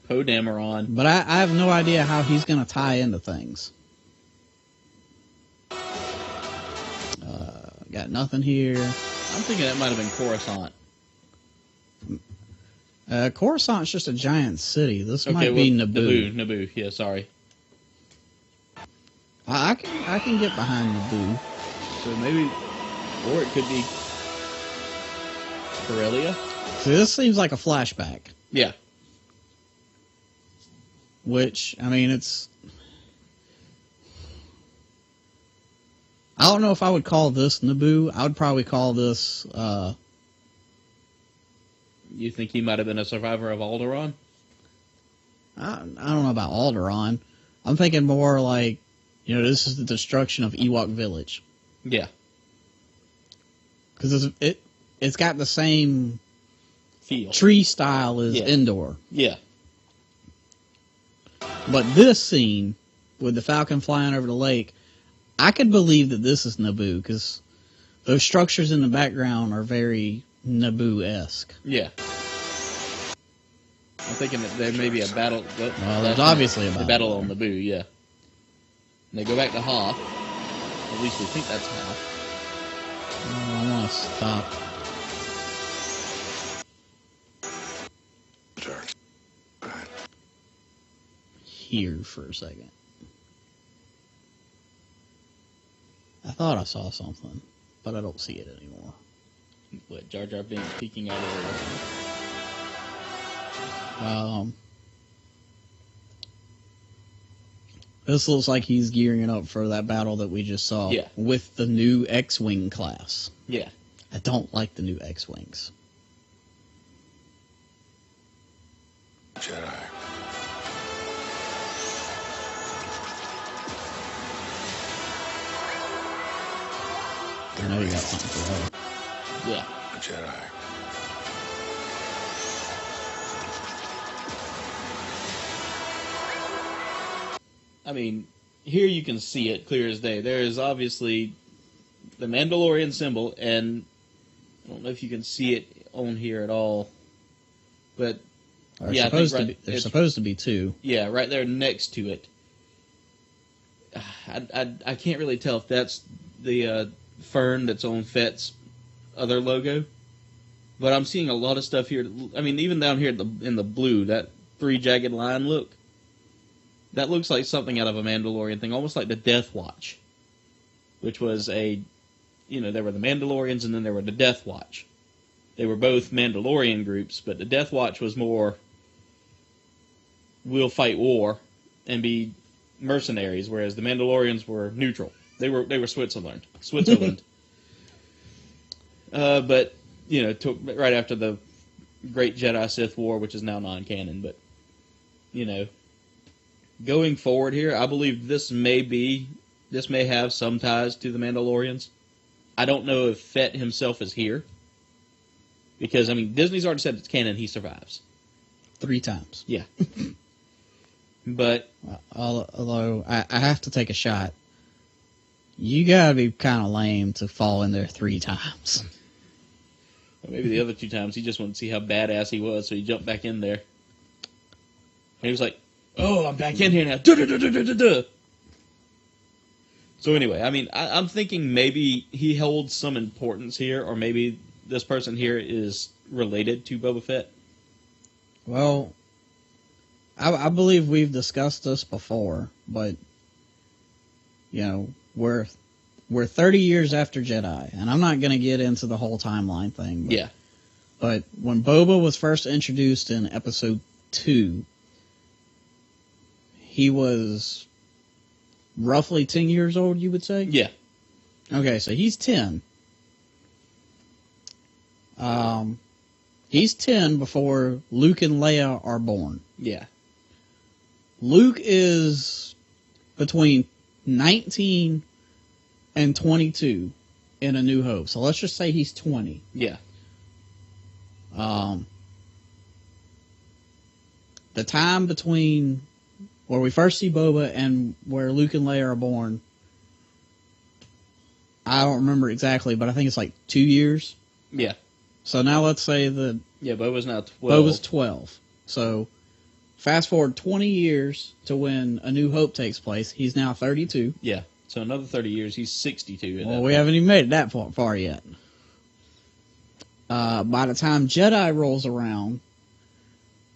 Poe Dameron. But I have no idea how he's going to tie into things. Got nothing here. I'm thinking that might have been Coruscant. Coruscant's just a giant city. This might be Naboo. Naboo. Yeah, sorry. I can get behind Naboo. So maybe, or it could be Corellia. See, this seems like a flashback. Yeah. Which, I mean, it's... I don't know if I would call this Naboo. I would probably call this... You think he might have been a survivor of Alderaan? I don't know about Alderaan. I'm thinking more like, you know, this is the destruction of Ewok Village. Yeah. Because it's got the same feel. tree style as Yeah. Endor. Yeah. But this scene with the Falcon flying over the lake, I could believe that this is Naboo because those structures in the background are very Naboo-esque. Yeah. I'm thinking that there may be a battle. Well, there's obviously a the battle battle on Naboo, yeah. And they go back to Hoth. At least we think that's Hoth. Oh, I want to stop. Dark side. Here for a second. I thought I saw something, but I don't see it anymore. What, Jar Jar Binks peeking out of the This looks like he's gearing up for that battle that we just saw Yeah. with the new X-Wing class. Yeah. I don't like the new X-Wings. Jedi. I know you got something for that. Yeah. A Jedi. I mean, here you can see it clear as day. There is obviously the Mandalorian symbol, and I don't know if you can see it on here at all, but There's yeah, I think there's supposed to be two. yeah, right there next to it. I can't really tell if that's the fern that's on Fett's other logo, but I'm seeing a lot of stuff here. I mean, even down here in the blue, that three jagged line look. That looks like something out of a Mandalorian thing, almost like the Death Watch, which was there were the Mandalorians and then there were the Death Watch. They were both Mandalorian groups, but the Death Watch was more, we'll fight war and be mercenaries, whereas the Mandalorians were neutral. They were Switzerland. But, took right after the Great Jedi Sith War, which is now non-canon, but, going forward here, I believe this may have some ties to the Mandalorians. I don't know if Fett himself is here. Because, I mean, Disney's already said it's canon, he survives. 3 times. Yeah. But... Although, I have to take a shot. You gotta be kind of lame to fall in there 3 times. Maybe the other 2 times he just wanted to see how badass he was, so he jumped back in there. And he was like, oh, I'm back in here now. Duh. So anyway, I mean, I'm thinking maybe he holds some importance here, or maybe this person here is related to Boba Fett. Well, I believe we've discussed this before, but, we're 30 years after Jedi, and I'm not going to get into the whole timeline thing. Yeah. But when Boba was first introduced in Episode 2, he was roughly 10 years old, you would say? Yeah. Okay, so he's 10. He's 10 before Luke and Leia are born. Yeah. Luke is between 19 and 22 in A New Hope. So let's just say he's 20. Yeah. The time between where we first see Boba and where Luke and Leia are born, I don't remember exactly, but I think it's like 2 years. Yeah. So now let's say that Yeah, Boba's now 12. Boba's 12. So fast forward 20 years to when A New Hope takes place. He's now 32. Yeah. So another 30 years, he's 62. Well, we haven't even made it that far yet. By the time Jedi rolls around,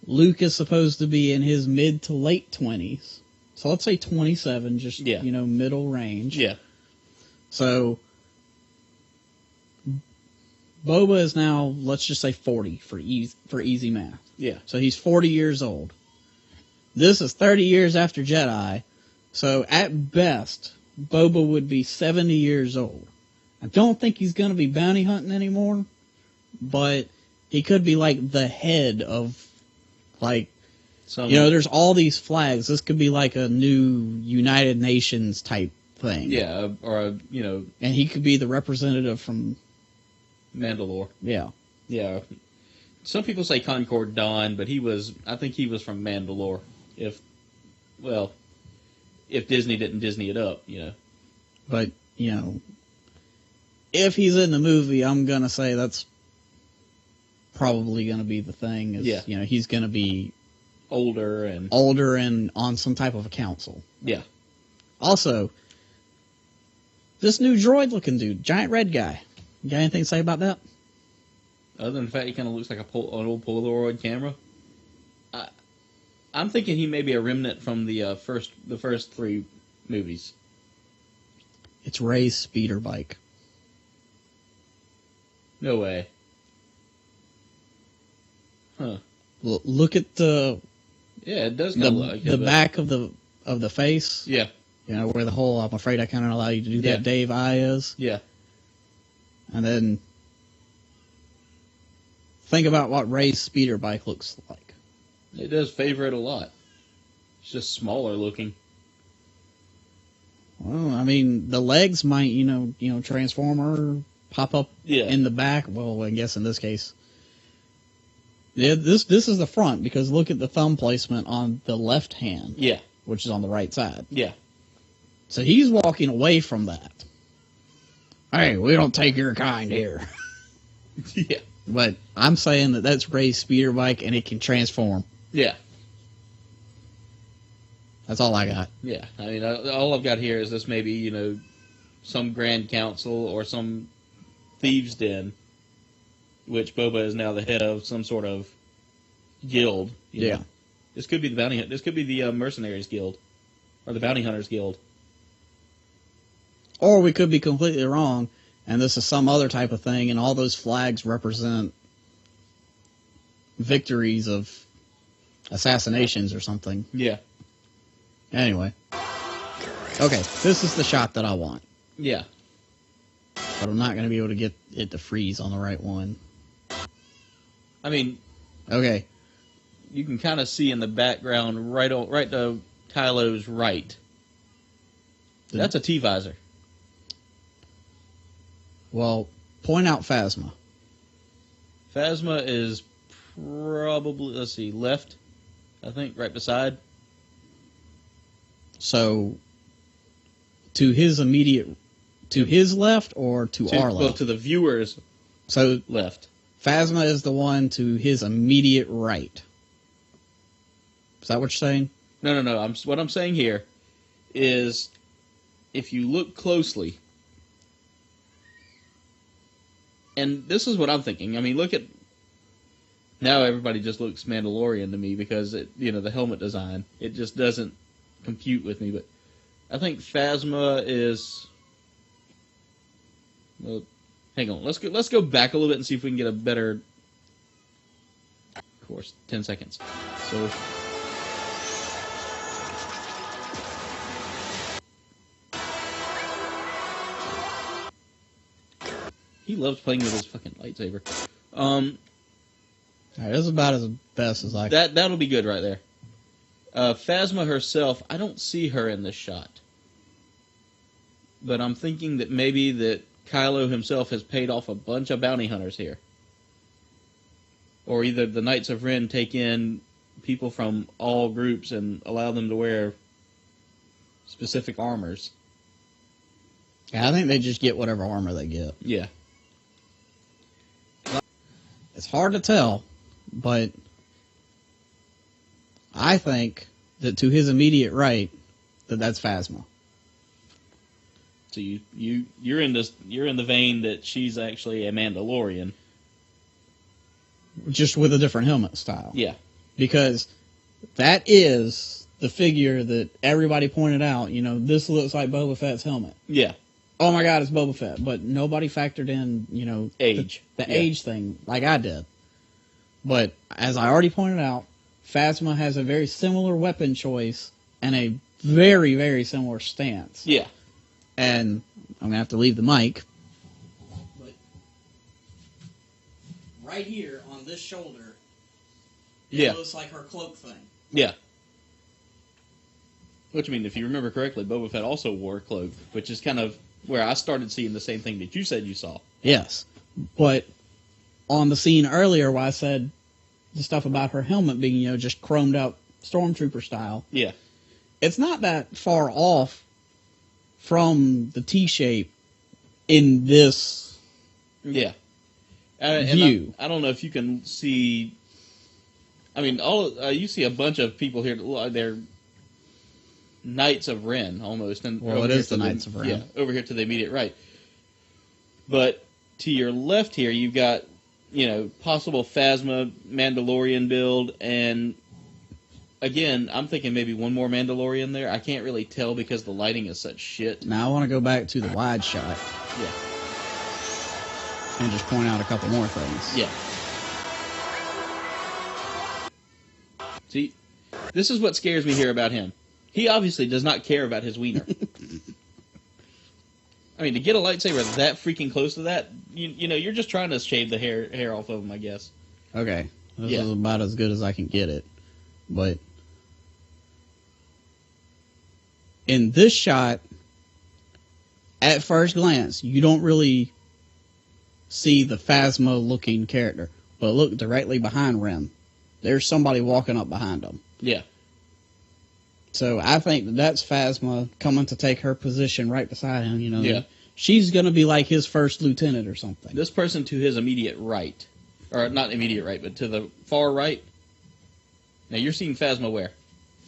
Luke is supposed to be in his mid to late 20s. So let's say 27, just, middle range. Yeah. So Boba is now, let's just say 40 for easy math. Yeah. So he's 40 years old. This is 30 years after Jedi. So at best, Boba would be 70 years old. I don't think he's going to be bounty hunting anymore, but he could be like the head of, like, there's all these flags. This could be like a new United Nations type thing. Yeah, or and he could be the representative from Mandalore. Yeah. Yeah. Some people say Concord Dawn, but I think he was from Mandalore. If Disney didn't Disney it up, But, if he's in the movie, I'm going to say that's probably going to be the thing. Is, he's going to be older and on some type of a council. Yeah. Also, this new droid-looking dude, giant red guy. You got anything to say about that? Other than the fact he kind of looks like an old Polaroid camera. I'm thinking he may be a remnant from the first 3 movies. It's Rey's speeder bike. No way. Huh. Look at the it does kind of look like the back of the face. Yeah. Where the whole I'm afraid I can't allow you to do that Dave eye is. Yeah. And then think about what Rey's speeder bike looks like. It does favor it a lot. It's just smaller looking. Well, I mean, the legs might, transform or pop up in the back. Well, I guess in this case, this is the front because look at the thumb placement on the left hand. Yeah. Which is on the right side. Yeah. So he's walking away from that. Hey, we don't take your kind here. Yeah. But I'm saying that that's Rey's speeder bike and it can transform. Yeah. That's all I got. Yeah. I mean, all I've got here is this maybe, some Grand Council or some thieves' den, which Boba is now the head of some sort of guild. You know? This could be the This could be the Mercenaries Guild or the Bounty Hunters Guild. Or we could be completely wrong, and this is some other type of thing, and all those flags represent victories of assassinations or something. Yeah. Anyway. Okay, this is the shot that I want. Yeah. But I'm not going to be able to get it to freeze on the right one. I mean... Okay. You can kind of see in the background, right to Kylo's right. That's a T-visor. Well, point out Phasma. Phasma is probably, let's see, left, I think, right beside. So, to his immediate, to his left or to our left? Well, to the viewer's left. Phasma is the one to his immediate right. Is that what you're saying? No. What I'm saying here is, if you look closely, and this is what I'm thinking. I mean, look at now. Everybody just looks Mandalorian to me because the helmet design. It just doesn't compute with me. But I think Phasma is. Well, hang on. Let's go back a little bit and see if we can get a better. Of course, 10 seconds. So. He loves playing with his fucking lightsaber. Alright, that's about as best as I can. That'll be good right there. Phasma herself, I don't see her in this shot. But I'm thinking that maybe that Kylo himself has paid off a bunch of bounty hunters here. Or either the Knights of Ren take in people from all groups and allow them to wear specific armors. Yeah, I think they just get whatever armor they get. Yeah. It's hard to tell, but I think that to his immediate right, that's Phasma. So you're in the vein that she's actually a Mandalorian, just with a different helmet style. Yeah, because that is the figure that everybody pointed out. This looks like Boba Fett's helmet. Yeah. Oh my God, it's Boba Fett. But nobody factored in, age. The age thing, like I did. But as I already pointed out, Phasma has a very similar weapon choice and a very, very similar stance. Yeah. And I'm going to have to leave the mic. But right here on this shoulder, it looks like her cloak thing. Yeah. Which, I mean, if you remember correctly, Boba Fett also wore a cloak, which is kind of where I started seeing the same thing that you said you saw. Yes. But on the scene earlier where I said the stuff about her helmet being, just chromed out stormtrooper style, Yeah. it's not that far off from the T-shape in this Yeah. view. I don't know if you can see. I mean, you see a bunch of people here. They're Knights of Ren almost, and Well, it is the Knights of Ren. Yeah, over here to the immediate right. But to your left here, you've got possible Phasma Mandalorian build, and again, I'm thinking maybe one more Mandalorian there. I can't really tell because the lighting is such shit. Now I want to go back to the wide shot. Yeah. And just point out a couple more things. Yeah. See, this is what scares me here about him. He obviously does not care about his wiener. I mean, to get a lightsaber that freaking close to that, you're just trying to shave the hair off of him, I guess. Okay. This is about as good as I can get it. But in this shot, at first glance, you don't really see the Phasma-looking character. But look directly behind Rem. There's somebody walking up behind him. Yeah. So I think that's Phasma coming to take her position right beside him. Yeah. She's going to be like his first lieutenant or something. This person to his immediate right. Or not immediate right, but to the far right. Now you're seeing Phasma where?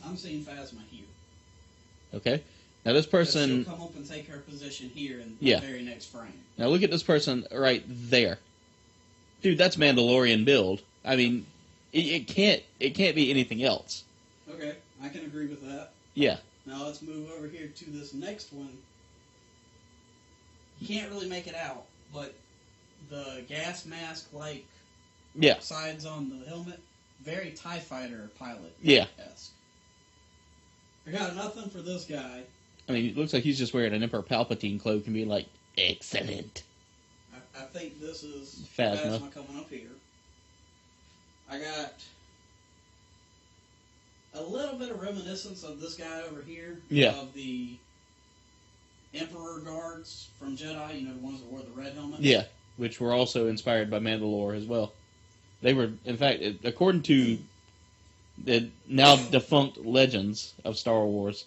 I'm seeing Phasma here. Okay. Now this person... She'll come up and take her position here in Yeah. the very next frame. Now look at this person right there. Dude, that's Mandalorian build. I mean, it can't be anything else. Okay, I can agree with that. Yeah. Now let's move over here to this next one. You can't really make it out, but the gas mask-like Yeah. sides on the helmet, very TIE Fighter pilot-esque. Yeah. I got nothing for this guy. I mean, it looks like he's just wearing an Emperor Palpatine cloak and being like, excellent. I think this is Phasma coming up here. I got a little bit of reminiscence of this guy over here. Yeah. Of the Emperor guards from Jedi, the ones that wore the red helmets. Yeah, which were also inspired by Mandalore as well. They were, in fact, according to the now defunct legends of Star Wars,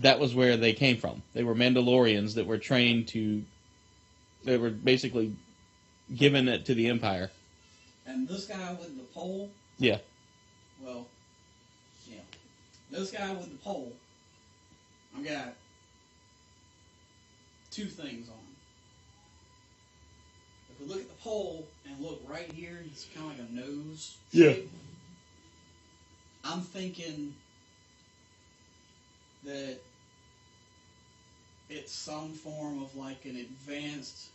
that was where they came from. They were Mandalorians that were trained to... They were basically given it to the Empire. And this guy with the pole... Yeah. Well, yeah. This guy with the pole, I've got two things on him. If we look at the pole and look right here, it's kind of like a nose shape. I'm thinking that it's some form of like an advanced,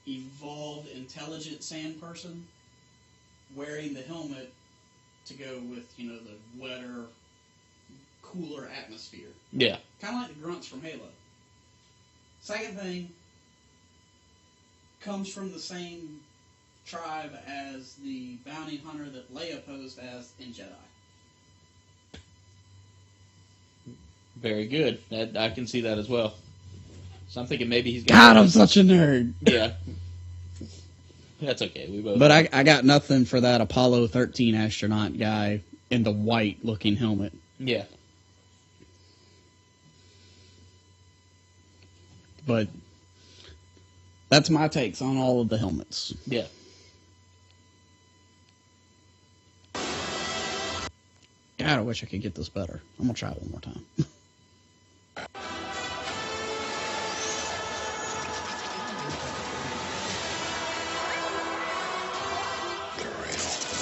evolved, intelligent sand person wearing the helmet to go with, the wetter, cooler atmosphere. Yeah. Kind of like the grunts from Halo. Second thing comes from the same tribe as the bounty hunter that Leia posed as in Jedi. Very good. I can see that as well. So I'm thinking maybe he's got... God, I'm such a nerd. Yeah. That's okay. We both... But I got nothing for that Apollo 13 astronaut guy in the white-looking helmet. Yeah. But that's my takes on all of the helmets. Yeah. God, I wish I could get this better. I'm going to try it one more time. I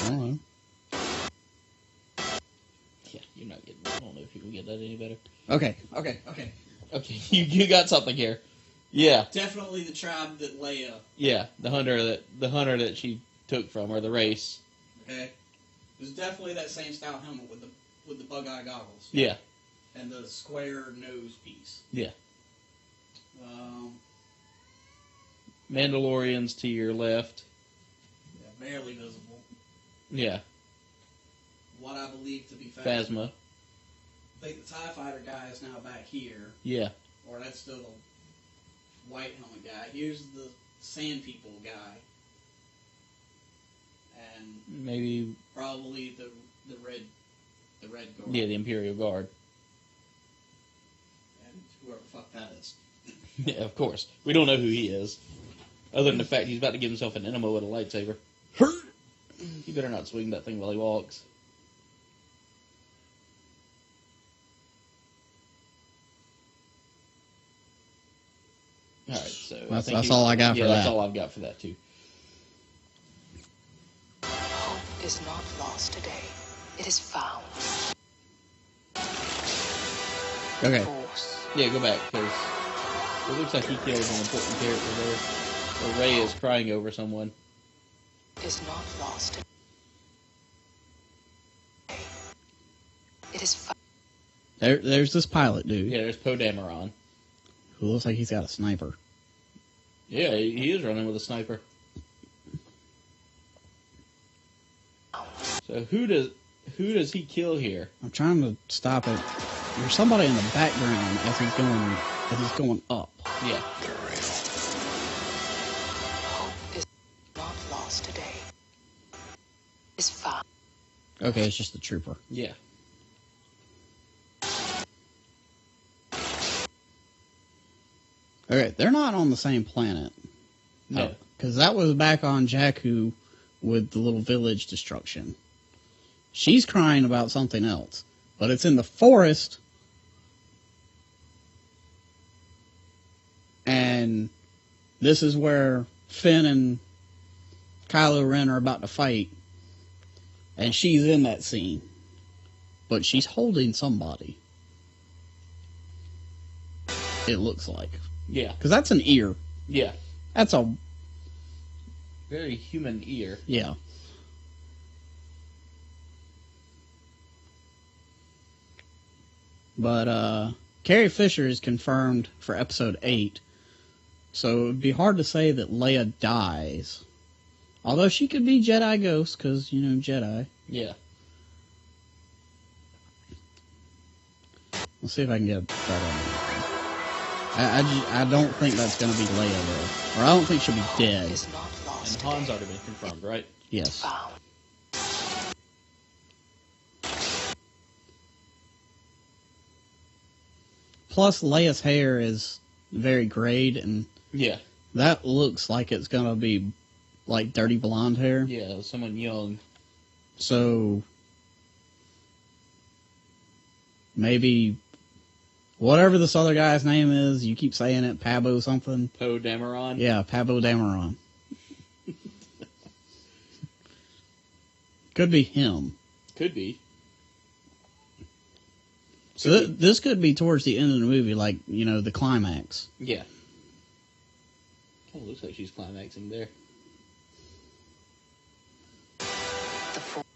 don't know. Yeah, you're not getting... I don't know if you can get that any better. Okay. Okay, you got something here. Yeah. Definitely the tribe that Leia. Yeah, the hunter that she took from, or the race. Okay. It was definitely that same style helmet with the bug eye goggles. Yeah. And the square nose piece. Yeah. Yeah, Mandalorians to your left. barely visible. Yeah. What I believe to be Phasma. I think the TIE Fighter guy is now back here. Yeah. Or that's still the white helmet guy. Here's the Sand People guy. And Maybe, probably the red guard. yeah, the Imperial Guard. And whoever the fuck that is. Yeah, of course. We don't know who he is. Other than the fact he's about to give himself an enema with a lightsaber. He better not swing that thing while he walks. Alright, so... That's all I got for that. Yeah, that's all I've got for that, too. Hope is not lost today. It is found. Okay. Force. Yeah, go back, because it looks like he kills an important character there. Or Rey is crying over someone. Is not lost today. It is found. There's this pilot dude Yeah, there's Poe Dameron. who looks like he's got a sniper. Yeah, he is running with a sniper. So who does he kill here? I'm trying to stop it. There's somebody in the background as he's going up. Yeah. Hope is not lost today. Is found. Okay, it's just the trooper. Yeah. Okay, they're not on the same planet. No. Because that was back on Jakku with the little village destruction. She's crying about something else. But it's in the forest. And this is where Finn and Kylo Ren are about to fight. And she's in that scene. But she's holding somebody. It looks like. Yeah. Because that's an ear. Yeah. That's a... Very human ear. Yeah. But, Carrie Fisher is confirmed for episode 8. So it would be hard to say that Leia dies. Although she could be Jedi Ghost, because, Jedi. Yeah. Let's see if I can get that on. I don't think that's going to be Leia, though. Or I don't think she'll be dead. Is not lost And Han's today. already been confirmed, right? Yes. Found. Plus, Leia's hair is very grayed, and Yeah. that looks like it's going to be, like, dirty blonde hair. Yeah, someone young. So, maybe, whatever this other guy's name is, you keep saying it, Pabo something. Poe Dameron. Yeah, Pabo Dameron. Could be him. Could be. So this could be towards the end of the movie, like, the climax. Yeah. Kind of looks like she's climaxing there. The Force.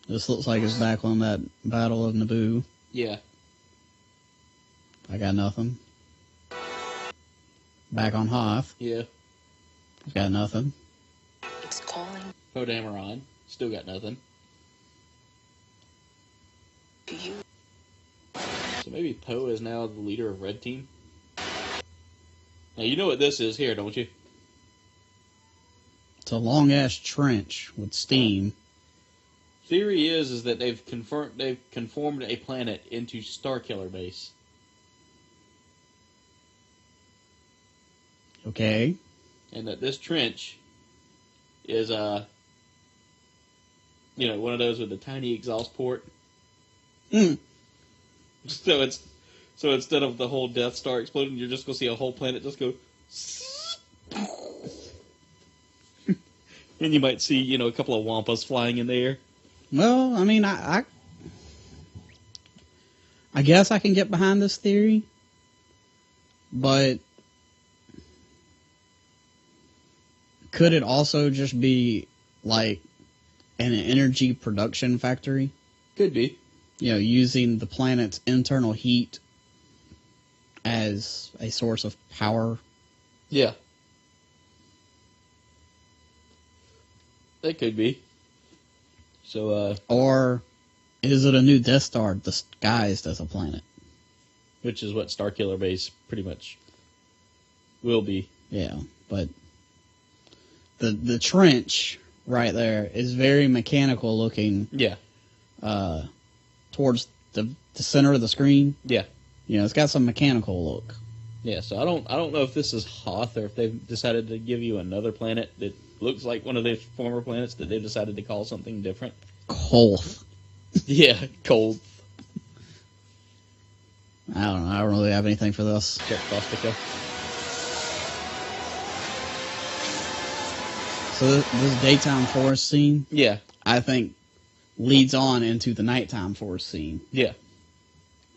This looks like it's back on that Battle of Naboo. Yeah. I got nothing. Back on Hoth. Yeah. Got nothing. It's calling Poe Dameron. Still got nothing. to you. So maybe Poe is now the leader of Red Team? Now, you know what this is here, don't you? It's a long-ass trench with steam. Theory is that they've conformed a planet into Starkiller Base. Okay. And that this trench is one of those with a tiny exhaust port. Mm. So instead of the whole Death Star exploding, you're just gonna see a whole planet just go. And you might see, a couple of wampas flying in the air. Well, I mean, I guess I can get behind this theory, but could it also just be like an energy production factory? Could be. Using the planet's internal heat as a source of power. Yeah. That could be. So, Or is it a new Death Star disguised as a planet? which is what Starkiller Base pretty much Will be. Yeah, but the trench right there is very mechanical looking. Yeah. Towards the center of the screen. Yeah. You know, it's got some mechanical look. Yeah, so I don't know if this is Hoth or if they've decided to give you another planet that looks like one of their former planets that they've decided to call something different. Kolth. Yeah, cold. I don't know. I don't really have anything for this. Check Caustica. So this daytime forest scene, Yeah. I think, leads on into the nighttime forest scene. Yeah.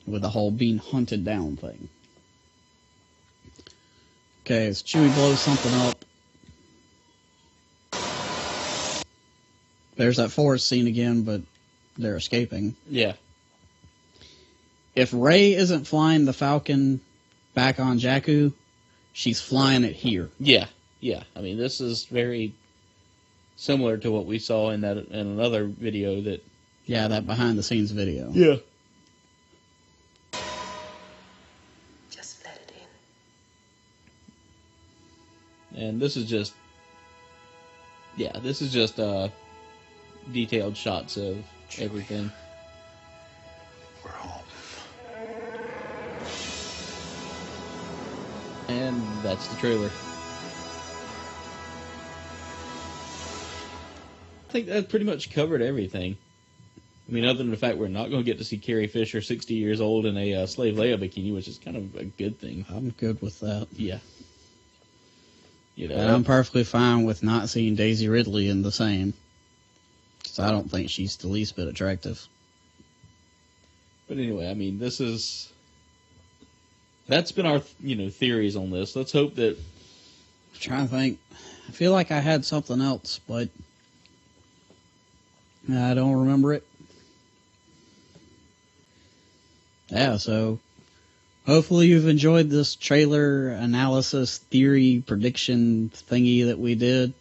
With the whole being hunted down thing. Okay, as Chewie blows something up. There's that forest scene again, but they're escaping. Yeah. If Rey isn't flying the Falcon back on Jakku, she's flying it here. Yeah. Yeah. I mean, this is very similar to what we saw in another video that. Yeah, that behind the scenes video. Yeah. Just let it in. And this is just. Yeah, this is just detailed shots of everything. We're home. And that's the trailer. I think that pretty much covered everything. I mean, other than the fact we're not going to get to see Carrie Fisher 60 years old in a Slave Leia bikini, which is kind of a good thing. I'm good with that. Yeah. You know, And I'm perfectly fine with not seeing Daisy Ridley in the same. Because I don't think she's the least bit attractive. But anyway, I mean, that's been our, theories on this. Let's hope that. I'm trying to think. I feel like I had something else, but I don't remember it. Yeah, so hopefully you've enjoyed this trailer analysis theory prediction thingy that we did.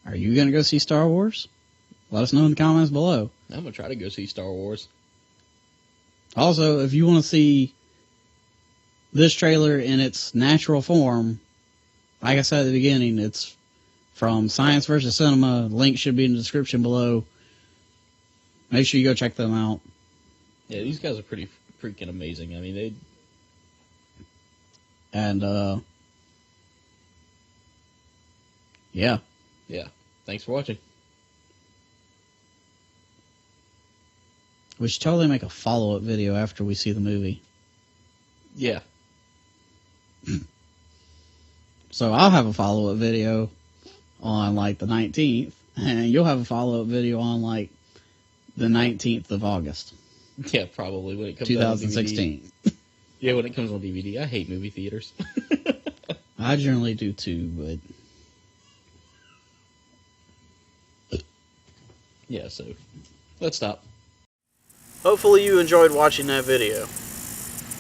Are you going to go see Star Wars? Let us know in the comments below. I'm going to try to go see Star Wars. Also, if you want to see this trailer in its natural form, like I said at the beginning, it's from Science vs. Cinema. Link should be in the description below. Make sure you go check them out. Yeah, these guys are pretty freaking amazing. I mean, they... And, yeah. Yeah. Thanks for watching. We should totally make a follow-up video after we see the movie. Yeah. So I'll have a follow-up video on, like, the 19th, and you'll have a follow-up video on, like, the 19th of August. Yeah, probably when it comes 2016. out on DVD. Yeah, when it comes on DVD. I hate movie theaters. I generally do too, but... Yeah, so let's stop. Hopefully you enjoyed watching that video.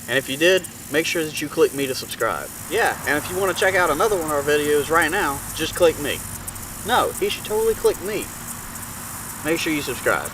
And if you did, make sure that you click me to subscribe. Yeah, and if you want to check out another one of our videos right now, just click me. No, he should totally click me. Make sure you subscribe.